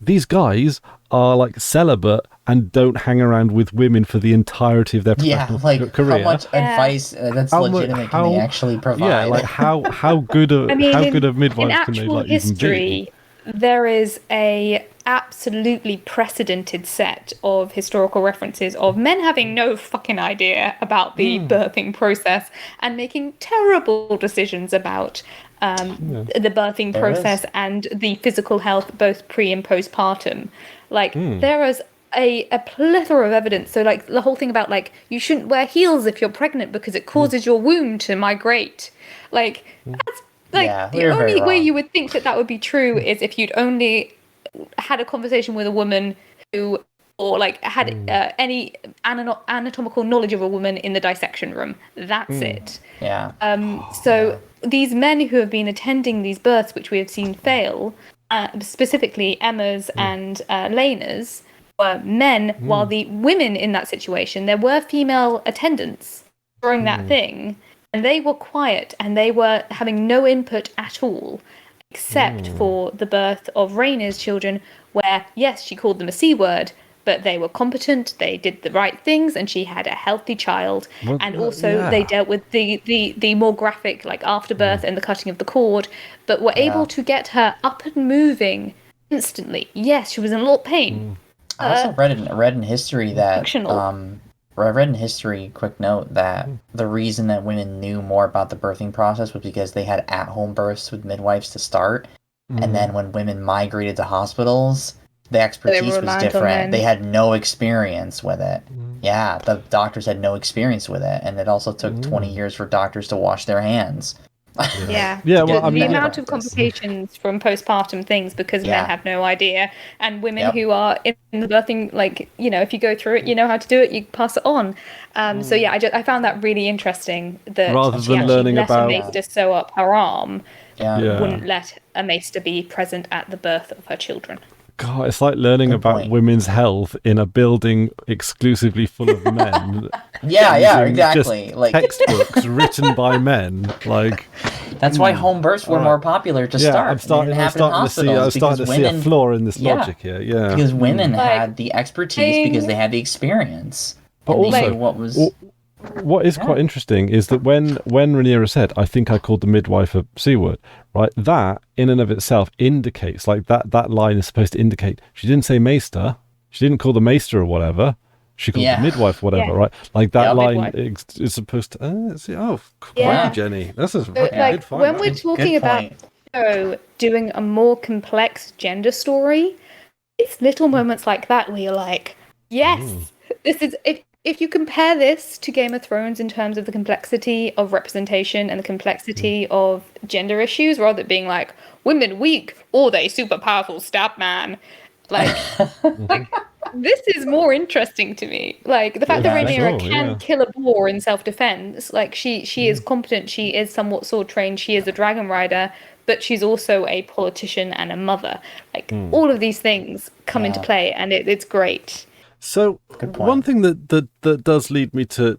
These guys are celibate and don't hang around with women for the entirety of their professional career. How much advice that's legitimate can they actually provide? Yeah, how good of midwives can they even be? There is a absolutely precedented set of historical references of men having no fucking idea about the birthing process and making terrible decisions about the birthing process and the physical health, both pre and postpartum. There is a plethora of evidence. So the whole thing about you shouldn't wear heels if you're pregnant because it causes your womb to migrate. That's the only way you would think that would be true is if you'd only had a conversation with a woman who, or had any anatomical knowledge of a woman in the dissection room. That's it. Yeah. So these men who have been attending these births, which we have seen fail, specifically Emma's and Laena's, were men, while the women in that situation, there were female attendants during that thing. And they were quiet, and they were having no input at all, except for the birth of Rhaenyra's children, where, yes, she called them a C-word, but they were competent, they did the right things, and she had a healthy child. And also they dealt with the more graphic, afterbirth and the cutting of the cord, but were able to get her up and moving instantly. Yes, she was in a lot of pain. I also read in history that... I read in history, quick note, that the reason that women knew more about the birthing process was because they had at-home births with midwives to start, and then when women migrated to hospitals, the expertise was different. They had no experience with it. Yeah, the doctors had no experience with it, and it also took 20 years for doctors to wash their hands. Yeah. Well, the amount of complications from postpartum things because men have no idea, and women who are in the birthing, if you go through it, you know how to do it, you pass it on. So I found that really interesting that rather she than learning let about a maester sew up her arm, Yeah. wouldn't let a maester be present at the birth of her children. God, it's like learning about women's health in a building exclusively full of men. Yeah, exactly. Just textbooks written by men. That's why home births were more popular to start. I'm starting to see a flaw in this logic here. Yeah, because women had the expertise because they had the experience. But also, what is quite interesting is that when Rhaenyra said, "I think I called the midwife a C-word," right? That in and of itself indicates that line is supposed to indicate she didn't say maester, she didn't call the maester or whatever, she called the midwife whatever, right? That line is supposed to. Crikey, Jenny, this is good find. When we're talking about doing a more complex gender story, it's little moments like that where you're like, yes, this is if you compare this to Game of Thrones in terms of the complexity of representation and the complexity of gender issues, rather than being like women weak or they super powerful stab man, like this is more interesting to me. Like the fact that Yeah, Rhaenyra sure, can yeah. kill a boar in self-defense, like she is competent, she is somewhat sword trained, she is a dragon rider, but she's also a politician and a mother. Like all of these things come into Yeah. play, and it's great. So Good point. one thing that does lead me to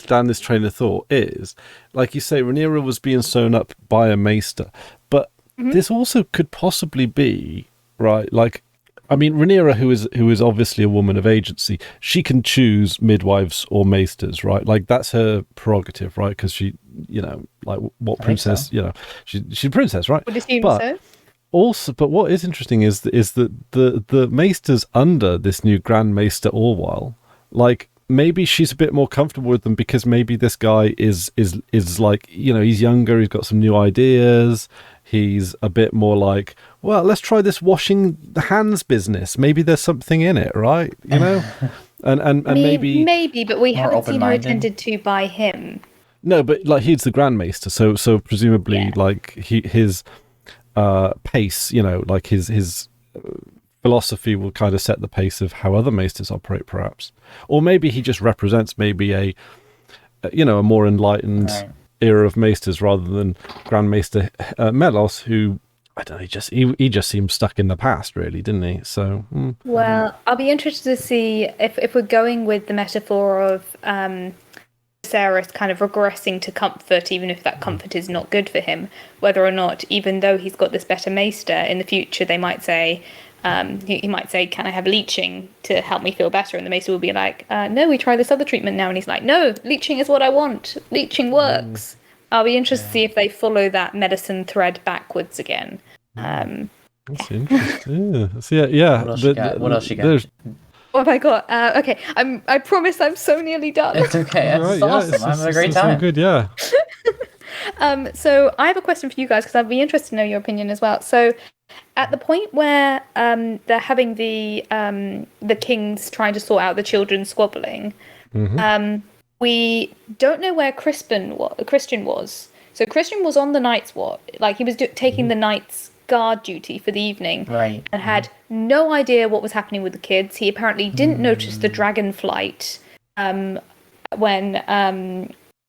down this train of thought is, like you say, Rhaenyra was being sewn up by a maester, but this also could possibly be right. Like, I mean, Rhaenyra, who is obviously a woman of agency, she can choose midwives or maesters, right? Like that's her prerogative, right? Because she, like what princess, she's a princess, right? Would assume But so. also, but what is interesting is that the maesters under this new Grand Maester Orwell, like maybe she's a bit more comfortable with them because maybe this guy is like, he's younger, he's got some new ideas, he's a bit more like, well, let's try this washing the hands business. Maybe there's something in it, right? And I mean, maybe but we more haven't seen her open-minded. attended to by him. no, but like he's the Grand Maester, so presumably Yeah. like his pace, like his philosophy will kind of set the pace of how other maesters operate, perhaps. Or maybe he just represents maybe a more enlightened Right. era of maesters rather than Grand Maester Melos, who I don't know, he just seemed stuck in the past, really, didn't he? So Well, I'll be interested to see if we're going with the metaphor of Viserys kind of regressing to comfort, even if that comfort is not good for him, whether or not, even though he's got this better maester, in the future they might say, he might say, can I have leeching to help me feel better? And the maester will be like, no, we try this other treatment now. And he's like, no, leeching is what I want. Leeching works. I'll be interested to see if they follow that medicine thread backwards again. that's interesting. Yeah. So, yeah. What else you got? What have I got? Okay, I promise I'm so nearly done. It's okay. That's awesome. I'm having a great It's all time. good, yeah. So I have a question for you guys because I'd be interested to know your opinion as well. So at the point where they're having the kings trying to sort out the children squabbling, we don't know where Christian was. So Christian was on the Night's Watch, like he was taking the Night's guard duty for the evening, Right. and had no idea what was happening with the kids. He apparently didn't notice the dragon flight when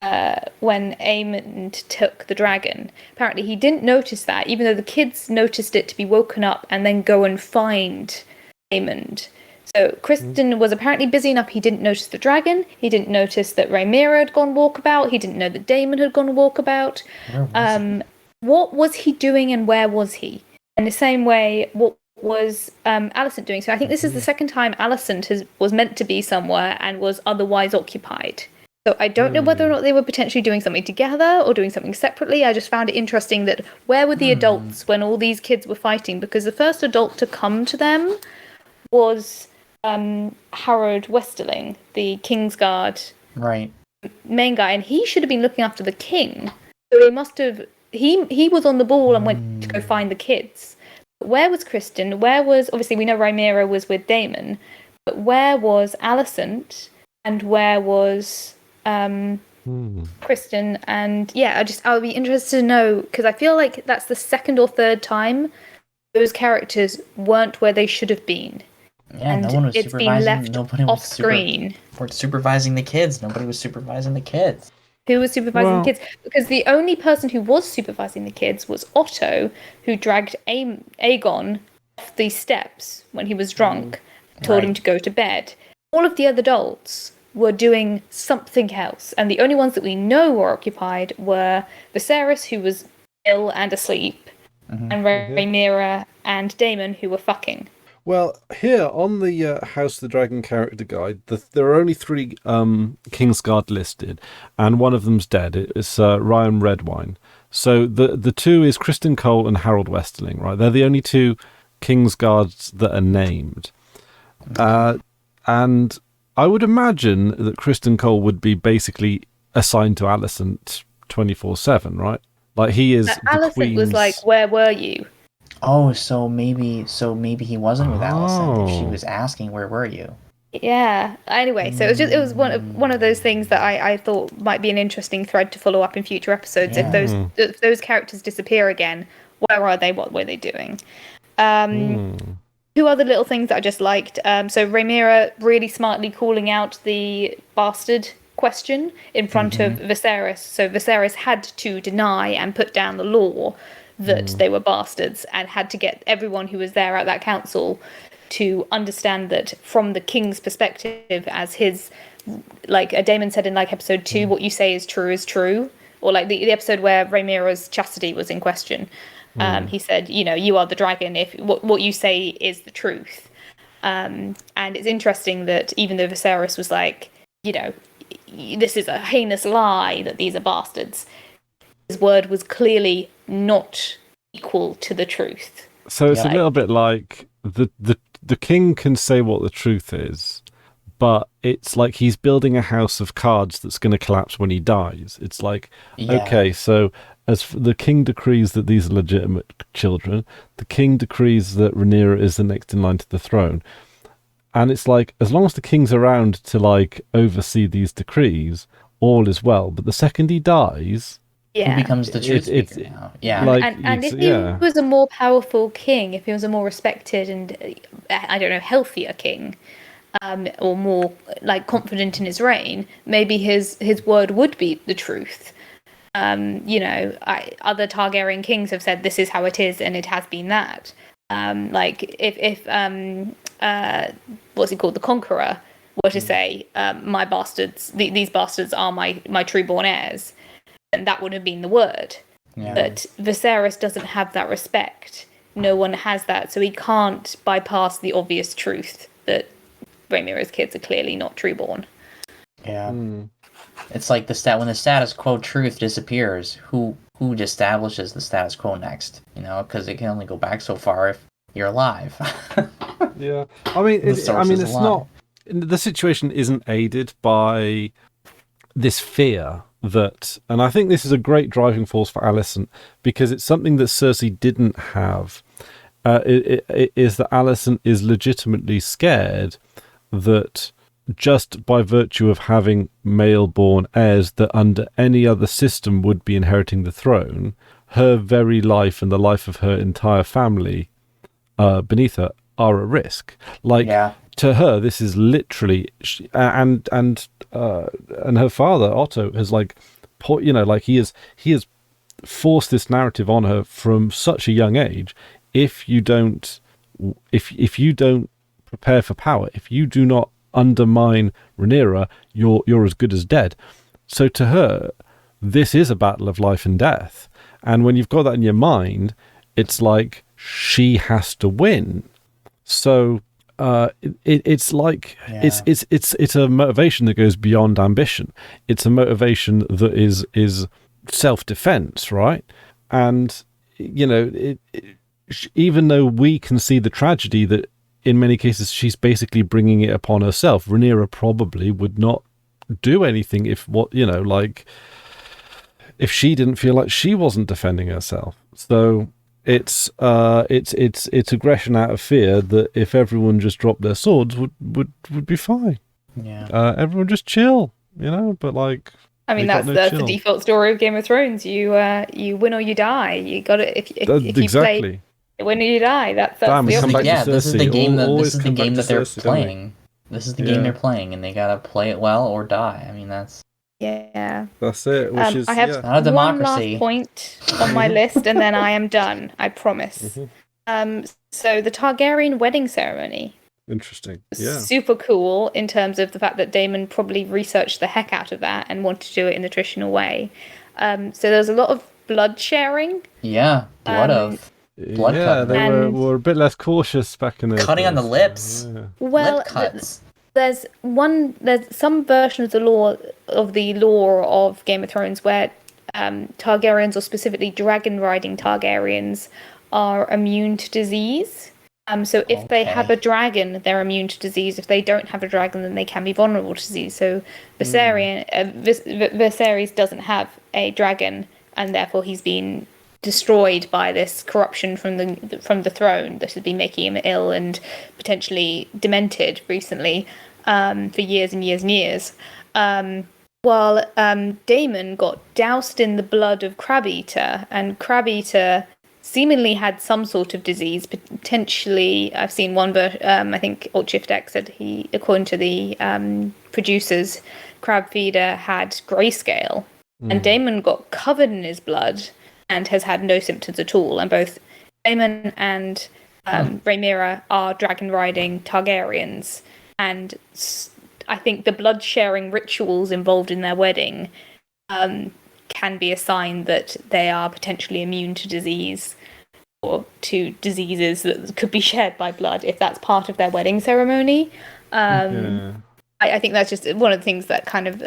Aemond took the dragon. Apparently he didn't notice that, even though the kids noticed it to be woken up and then go and find Aemond. So Kristen was apparently busy enough, he didn't notice the dragon, he didn't notice that Rhaenyra had gone walkabout, he didn't know that Daemon had gone walkabout. What was he doing and where was he? In the same way, what was Alicent doing? So I think this is the second time Alicent was meant to be somewhere and was otherwise occupied. So I don't know whether or not they were potentially doing something together or doing something separately. I just found it interesting that where were the adults when all these kids were fighting? Because the first adult to come to them was Harold Westerling, the Kingsguard Right. main guy, and he should have been looking after the king. So he must have. He was on the ball and went to go find the kids. But where was Kristen? Where was, obviously we know Rhaenyra was with Daemon, but where was Alicent? And where was Kristen? And yeah, I'll be interested to know, because I feel like that's the second or third time those characters weren't where they should have been. Yeah, And no one was it's been supervising. left Nobody off was screen. supervising the kids. Nobody was supervising the kids. Who was supervising the kids? Because the only person who was supervising the kids was Otto, who dragged Aegon off the steps when he was drunk, told him to go to bed. All of the other adults were doing something else, and the only ones that we know were occupied were Viserys, who was ill and asleep, and Rhaenyra and Daemon, who were fucking. Well, here on the House of the Dragon character guide, there are only 3 Kingsguard listed, and one of them's dead. It's Ryan Redwine. So the 2 is Kristen Cole and Harold Westerling, right? They're the only 2 Kingsguards that are named. And I would imagine that Kristen Cole would be basically assigned to Alicent 24/7, right? Like he is. Alicent was like, "Where were you?" Oh, so maybe he wasn't with Alicent if she was asking, "Where were you?" Yeah. Anyway, so it was one of those things that I thought might be an interesting thread to follow up in future episodes. Yeah. If those characters disappear again, where are they? What were they doing? Two other little things that I just liked. So Rhaenyra really smartly calling out the bastard question in front of Viserys. So Viserys had to deny and put down the law that they were bastards, and had to get everyone who was there at that council to understand that from the king's perspective, as his, like Damon said in like episode 2, what you say is true, or like the episode where Rhaenyra's chastity was in question. He said, you are the dragon if what you say is the truth. And it's interesting that even though Viserys was like, this is a heinous lie that these are bastards, his word was clearly not equal to the truth. So it's a little bit like the king can say what the truth is, but it's like he's building a house of cards that's going to collapse when he dies. It's like, okay, so as the king decrees that these are legitimate children, the king decrees that Rhaenyra is the next in line to the throne. And it's like, as long as the king's around to like oversee these decrees, all is well. But the second he dies, who becomes the truth speaker now? Yeah, like, and if he was a more powerful king, if he was a more respected and healthiher king, or more like confident in his reign, maybe his word would be the truth. Other Targaryen kings have said this is how it is, and it has been that. Like if what's he called, the Conqueror, were to say, my bastards, these bastards are my trueborn heirs, and that would have been the word. Yeah. But Viserys doesn't have that respect. No one has that, so he can't bypass the obvious truth that Rhaenyra's kids are clearly not trueborn. Yeah. It's like when the status quo truth disappears, who establishes the status quo next? Because it can only go back so far if you're alive. Yeah, I mean, it's not. The situation isn't aided by this fear that, and I think this is a great driving force for Alicent, because it's something that Cersei didn't have. It is that Alicent is legitimately scared that just by virtue of having male-born heirs that under any other system would be inheriting the throne, her very life and the life of her entire family beneath her are at risk. To her, this is literally, and her father Otto has he has forced this narrative on her from such a young age. If you don't prepare for power, if you do not undermine Rhaenyra, you're as good as dead. So to her, this is a battle of life and death. And when you've got that in your mind, it's like she has to win. So it's like it's a motivation that goes beyond ambition. It's a motivation that is self-defense, right? And even though we can see the tragedy that in many cases she's basically bringing it upon herself, Rhaenyra probably would not do anything if she didn't feel like she wasn't defending herself. So it's aggression out of fear that if everyone just dropped their swords would be fine. Yeah. Everyone just chill, but like, I mean, that's the default story of Game of Thrones. You win or you die. You got it. If you play, win or you die. That's Damn, the option. This is the game that they're Cersei, playing. This is the game they're playing, and they gotta play it well or die. I mean, that's that's it. Which is I have not a democracy. one last point on my list, and then I am done. I promise. So the Targaryen wedding ceremony. Interesting. Yeah. Super cool in terms of the fact that Daemon probably researched the heck out of that and wanted to do it in the traditional way. So there's a lot of blood sharing. Yeah, blood yeah, they were a bit less cautious back in the cutting on the lips. Yeah. Well, lip cuts. There's some version of the lore of Game of Thrones where Targaryens, or specifically dragon riding Targaryens, are immune to disease. So if they have a dragon, they're immune to disease. If they don't have a dragon, then they can be vulnerable to disease. So Viserys doesn't have a dragon, and therefore he's been destroyed by this corruption from the throne that has been making him ill and potentially demented recently. for years and years and years. While Daemon got doused in the blood of Crab Eater, and Crab Eater seemingly had some sort of disease. Potentially, I've seen one, but I think Alt-Shift X said he, according to the producers, Crab Feeder had grayscale, and Daemon got covered in his blood and has had no symptoms at all. And both Daemon and Rhaenyra are dragon riding Targaryens, and I think the blood sharing rituals involved in their wedding can be a sign that they are potentially immune to disease or to diseases that could be shared by blood if that's part of their wedding ceremony. I think that's just one of the things that kind of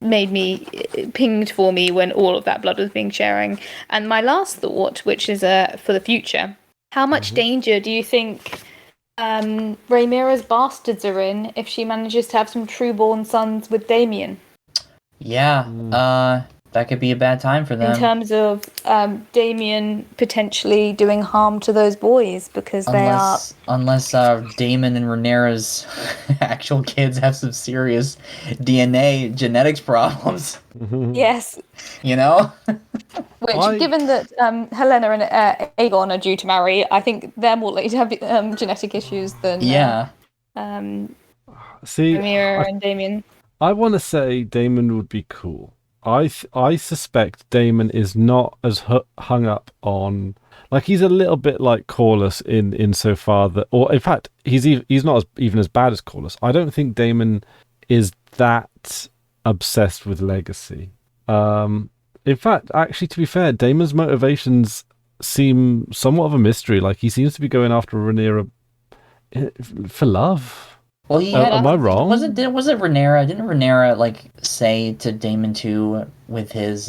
made me pinged for me when all of that blood was being sharing. And my last thought, which is for the future, how much danger do you think Rhaenyra's bastards are in if she manages to have some true-born sons with Damien? Yeah, that could be a bad time for them. In terms of Damien potentially doing harm to those boys because unless Daemon and Rhaenyra's actual kids have some serious DNA genetics problems. Yes. You know? Which, given that Helena and Aegon are due to marry, I think they're more likely to have genetic issues than Rhaenyra and Damien. I want to say Daemon would be cool. I suspect Daemon is not as hung up on, like, he's a little bit like Corlys in so far that, or in fact he's not even as bad as Corlys. I don't think Daemon is that obsessed with legacy. In fact, actually, to be fair, Daemon's motivations seem somewhat of a mystery. Like, he seems to be going after Rhaenyra for love. Well, am I wrong? Was it Rhaenyra? Didn't Rhaenyra say to Daemon too with his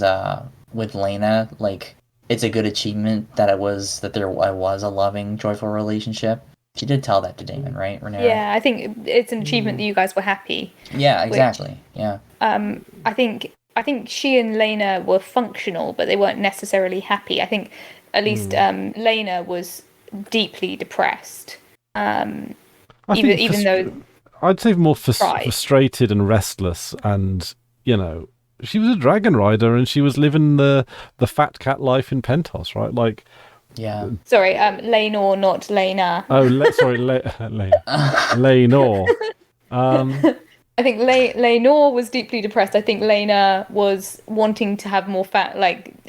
with Laena, like, it's a good achievement that I was a loving, joyful relationship? She did tell that to Daemon, right, Rhaenyra? Yeah, I think it's an achievement that you guys were happy. Yeah, exactly. Yeah. I think she and Laena were functional, but they weren't necessarily happy. I think at least Laena was deeply depressed. Even though I'd say more frustrated and restless, and she was a dragon rider and she was living the fat cat life in Pentos, right? Like, yeah. Sorry, Laenor, not Laena. Oh, sorry, Laenor. I think Laenor was deeply depressed. I think Laena was wanting to have more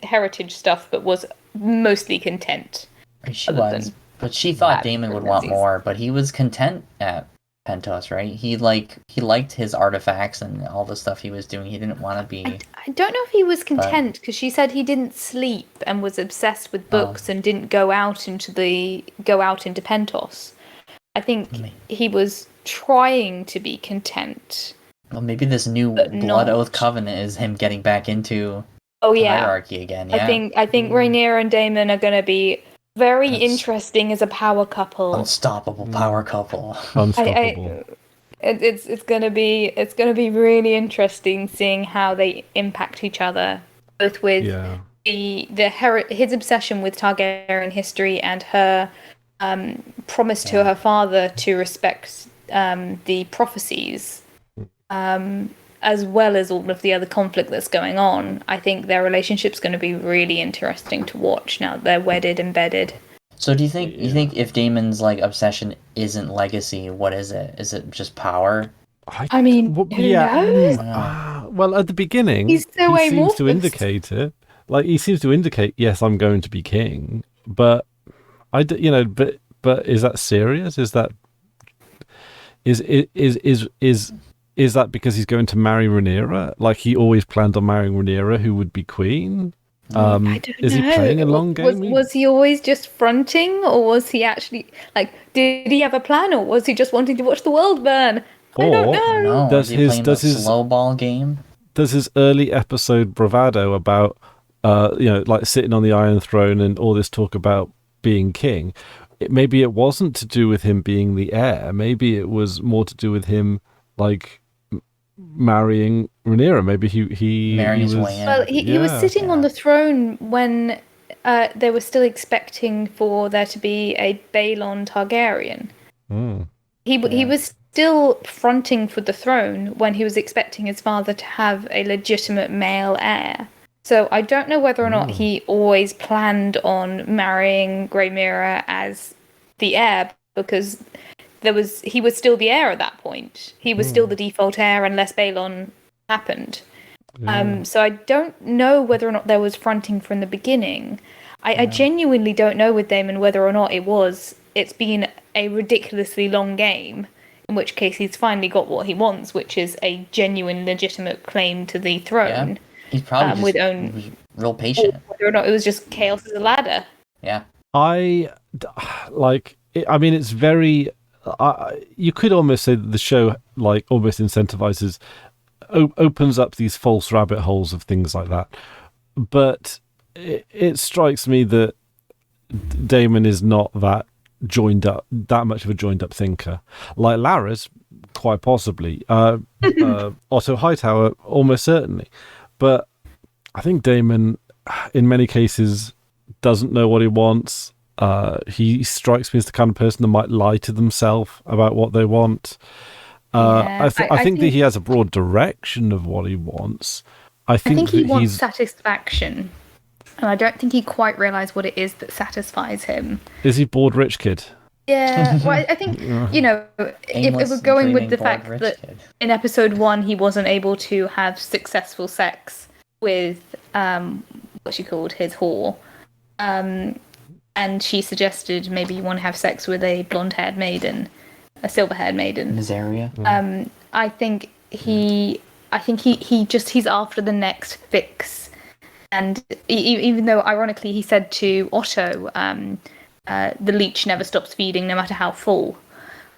heritage stuff, but was mostly content. She was. But she thought Daemon would want more, but he was content at Pentos, right? He liked his artifacts and all the stuff he was doing. He didn't want to be... I don't know if he was content, because she said he didn't sleep and was obsessed with books and didn't go out into Pentos. I think he was trying to be content. Well, maybe this new Blood Oath Covenant is him getting back into the hierarchy again. Yeah. I think Rhaenyra and Daemon are going to be very interesting as a power couple. Unstoppable power couple. Unstoppable. It's gonna be really interesting seeing how they impact each other, both with his obsession with Targaryen history and her promise to her father to respect the prophecies, as well as all of the other conflict that's going on. I think their relationship's going to be really interesting to watch now that they're wedded and bedded. So do you think if Daemon's obsession isn't legacy, what is it? Is it just power? I mean, who knows? Well, at the beginning, he seems to indicate it. Like, he seems to indicate, yes, I'm going to be king, but but is that serious? Is that is that because he's going to marry Rhaenyra? Like, he always planned on marrying Rhaenyra, who would be queen? I don't know. Is he playing a long game? Was he always just fronting, or was he actually did he have a plan, or was he just wanting to watch the world burn? I don't know. No, does his slow ball game? Does his early episode bravado about sitting on the Iron Throne and all this talk about being king? Maybe it wasn't to do with him being the heir. Maybe it was more to do with him marrying Rhaenyra. Maybe he marrying his way in. Well, he was sitting on the throne when they were still expecting for there to be a Balon Targaryen. Mm. He was still fronting for the throne when he was expecting his father to have a legitimate male heir. So I don't know whether or not he always planned on marrying Rhaenyra as the heir, because he was still the heir at that point. He was still the default heir unless Balon happened. So I don't know whether or not there was fronting from the beginning. I genuinely don't know with Daemon whether or not it's been a ridiculously long game, in which case he's finally got what he wants, which is a genuine, legitimate claim to the throne. Yeah. He's probably just real patient. Or whether or not it was just chaos as a ladder. Yeah. It's very... you could almost say that the show almost incentivizes... opens up these false rabbit holes of things like that. But it strikes me that Daemon is not that much of a joined up thinker. Like Laris, quite possibly. Otto Hightower, almost certainly. But I think Daemon, in many cases, doesn't know what he wants. He strikes me as the kind of person that might lie to themselves about what they want. I think that he has a broad direction of what he wants. I think he wants satisfaction. And I don't think he quite realised what it is that satisfies him. Is he bored rich kid? Yeah, well, I think, if we're going with the fact that in episode 1 he wasn't able to have successful sex with, what she called his whore, and she suggested maybe you want to have sex with a blonde-haired maiden, a silver-haired maiden. Miseria. I think he's after the next fix. And even though, ironically, he said to Otto, the leech never stops feeding no matter how full,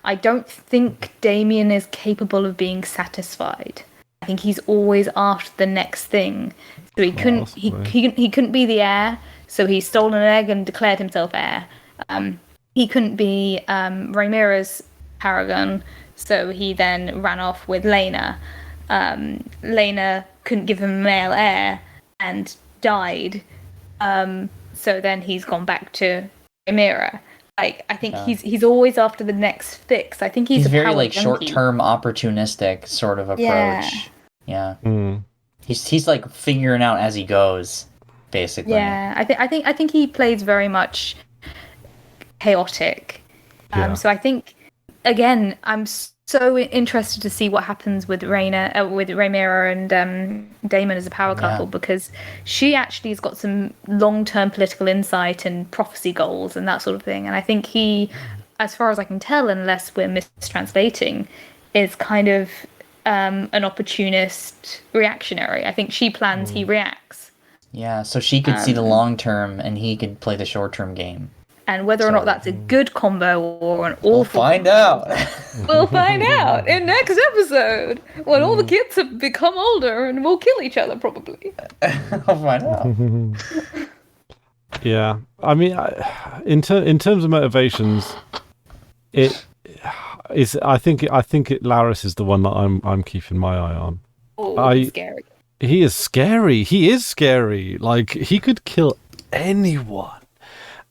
I don't think Damien is capable of being satisfied. I think he's always after the next thing. So he couldn't be the heir, so he stole an egg and declared himself heir. He couldn't be Rhaenyra's paragon, so he then ran off with Laena. Laena couldn't give him a male heir and died. So then he's gone back to Rhaenyra. I think he's always after the next fix. I think he's a very power short-term opportunistic sort of approach. Yeah. He's figuring out as he goes, basically. Yeah, I think he plays very much chaotic. So I think, again, I'm so interested to see what happens with Rhaenyra and Daemon as a power couple, because she actually has got some long-term political insight and prophecy goals and that sort of thing. And I think he, as far as I can tell, unless we're mistranslating, is kind of an opportunist reactionary. I think she plans, he reacts. Yeah, so she could see the long-term and he could play the short-term game. And whether or not that's a good combo or an awful... We'll find out. We'll find out in next episode, when all the kids have become older and will kill each other, probably. We'll find out. Yeah. I mean, in terms of motivations, I think Laris is the one that I'm keeping my eye on. Oh, he's scary. He is scary. He is scary. Like, he could kill anyone.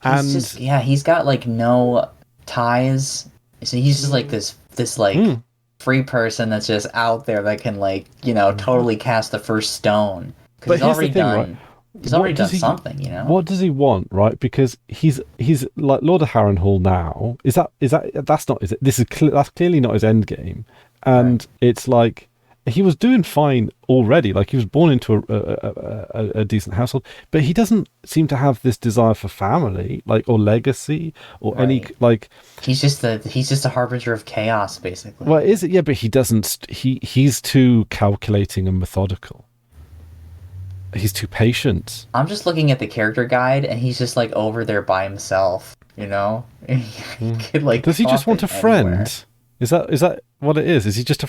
He's got no ties. So he's just this free person that's just out there that can totally cast the first stone. Because he's already done. Right? He's already done something, What does he want, right? Because he's like Lord of Harrenhal now. That's not is it? That's clearly not his end game. And it's like, he was doing fine already. Like, he was born into a decent household, but he doesn't seem to have this desire for family, or legacy, or any He's just a harbinger of chaos, basically. Well, is it? Yeah, but he doesn't. He's too calculating and methodical. He's too patient. I'm just looking at the character guide, and he's just over there by himself. He could, does he just want a friend? Anywhere. Is that what it is? Is he just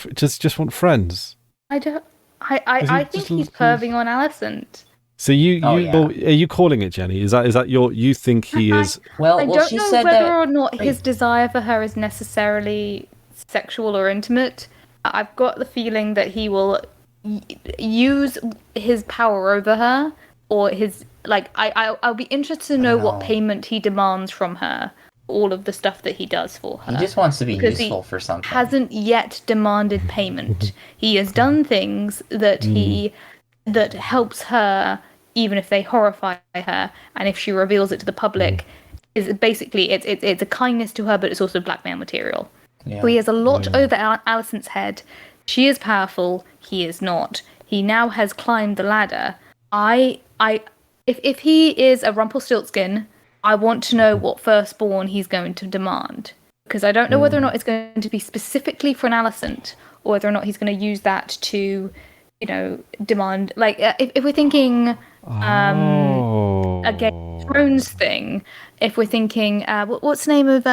want friends? I think he's perving on Alicent. So are you calling it, Jenny? Is that you think he is? I don't know whether or not his desire for her is necessarily sexual or intimate. I've got the feeling that he will use his power over her, or his I'll be interested to know what payment he demands from her, all of the stuff that he does for her. He just wants to be because useful he for something. hasn't yet demanded payment. He has done things that that helps her, even if they horrify her, and if she reveals it to the public, is basically it's a kindness to her, but it's also blackmail material. Yeah. So he has a lot over Alicent's head. She is powerful. He is not. He now has climbed the ladder. If he is a Rumpelstiltskin, I want to know what firstborn he's going to demand, because I don't know whether or not it's going to be specifically for an Alicent, or whether or not he's going to use that to, demand. Like if we're thinking a Game of Thrones thing, if we're thinking what's the name of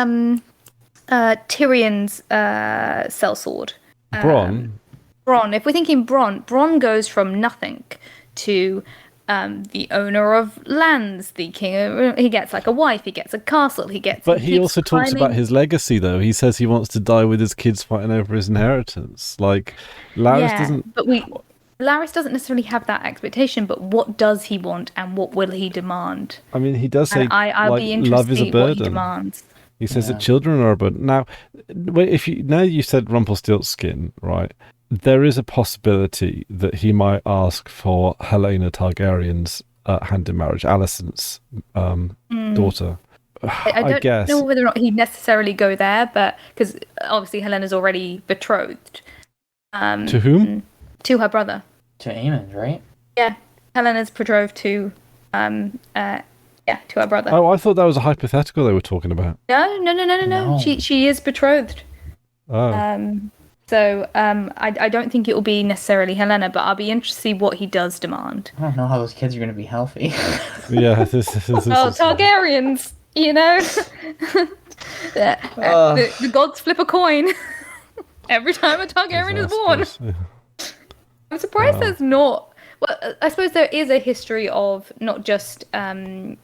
Tyrion's sellsword? Bronn. If we're thinking Bronn goes from nothing to the owner of lands, the king. He gets like a wife, he gets a castle, But he also talks about his legacy, though. He says he wants to die with his kids fighting over his inheritance. Like, Larys doesn't. But Larys doesn't necessarily have that expectation. But what does he want, and what will he demand? I mean, he does say, I'll be interested love is a to see burden. what he demands. He says that children are a burden. Now, you said Rumpelstiltskin, right? There is a possibility that he might ask for Helena Targaryen's hand in marriage, Alicent's daughter. I don't know whether or not he'd necessarily go there, but because obviously Helena's already betrothed. To whom? To her brother. To Aemond, right? Yeah, Helena's betrothed to to her brother. Oh, I thought that was a hypothetical they were talking about. No. She is betrothed. Oh. So I don't think it will be necessarily Helena, but I'll be interested to see what he does demand. I don't know how those kids are going to be healthy. Yeah, this Targaryens, the gods flip a coin every time a Targaryen is born. Yeah. I'm surprised there's not. Well, I suppose there is a history of not just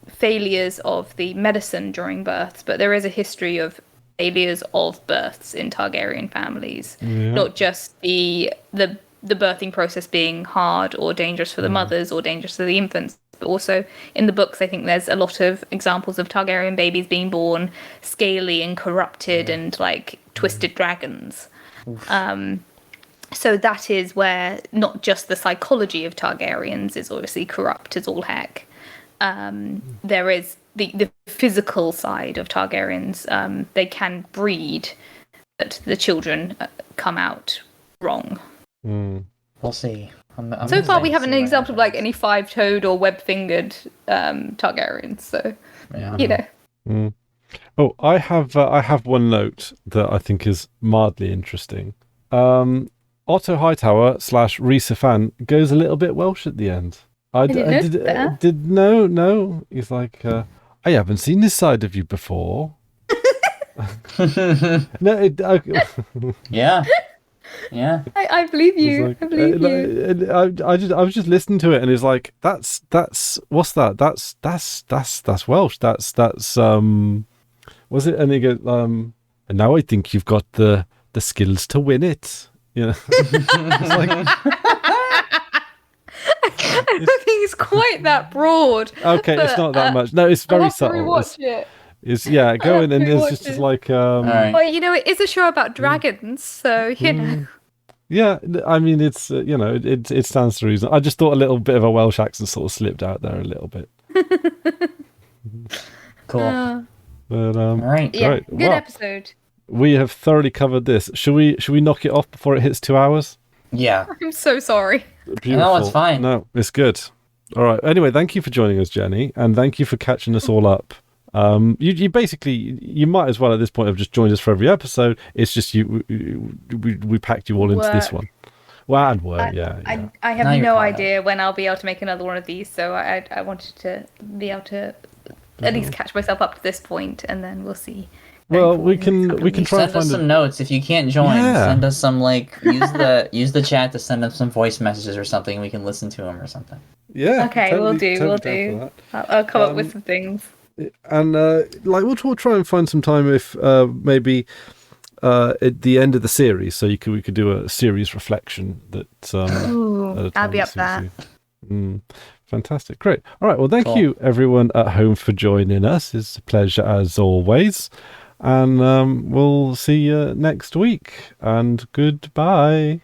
failures of the medicine during births, but there is a history of failures of births in Targaryen families. Not just the birthing process being hard or dangerous for the mothers or dangerous for the infants, but also in the books I think there's a lot of examples of Targaryen babies being born scaly and corrupted and like twisted dragons. So that is where not just the psychology of Targaryens is obviously corrupt as all heck. There is the physical side of Targaryens. They can breed, but the children come out wrong. We'll see. I'm so far, we haven't an example of like any five-toed or web-fingered Targaryens. So, Oh, I have one note that I think is mildly interesting. Otto Hightower / Rhys Ifan goes a little bit Welsh at the end. No. He's like, I haven't seen this side of you before. Yeah. I believe you. Like, I believe you. I was just listening to it, and it's like, that's what's that? That's Welsh. That's was it? And he goes, and now I think you've got the skills to win it. It's like, I don't think it's quite that broad. Okay, it's not that much. No, it's very subtle. Rewatch it. It's go in, and it's just like. Right. Well, it is a show about dragons, so know. Yeah, I mean, it's it stands to reason. I just thought a little bit of a Welsh accent sort of slipped out there a little bit. Cool. But all right, yeah, good episode. We have thoroughly covered this. Should we knock it off before it hits 2 hours? Yeah. I'm so sorry. Beautiful. No, it's fine. No, it's good. All right. Anyway, thank you for joining us, Jenny, and thank you for catching us all up. You basically, you might as well at this point have just joined us for every episode. It's just we packed you all into this one. Well, and work, yeah. I have no idea when I'll be able to make another one of these, so I wanted to be able to at least catch myself up to this point, and then we'll see. Well, we can try and send us some notes if you can't join. Yeah. Send us some use the chat to send us some voice messages or something. We can listen to them or something. Yeah. Okay, totally, we'll do. I'll come up with some things. And we'll try and find some time if maybe at the end of the series, so we could do a series reflection that. I'll be up there. Fantastic. Great. All right. Well, thank Cool. you, everyone at home, for joining us. It's a pleasure as always. And we'll see you next week. And goodbye.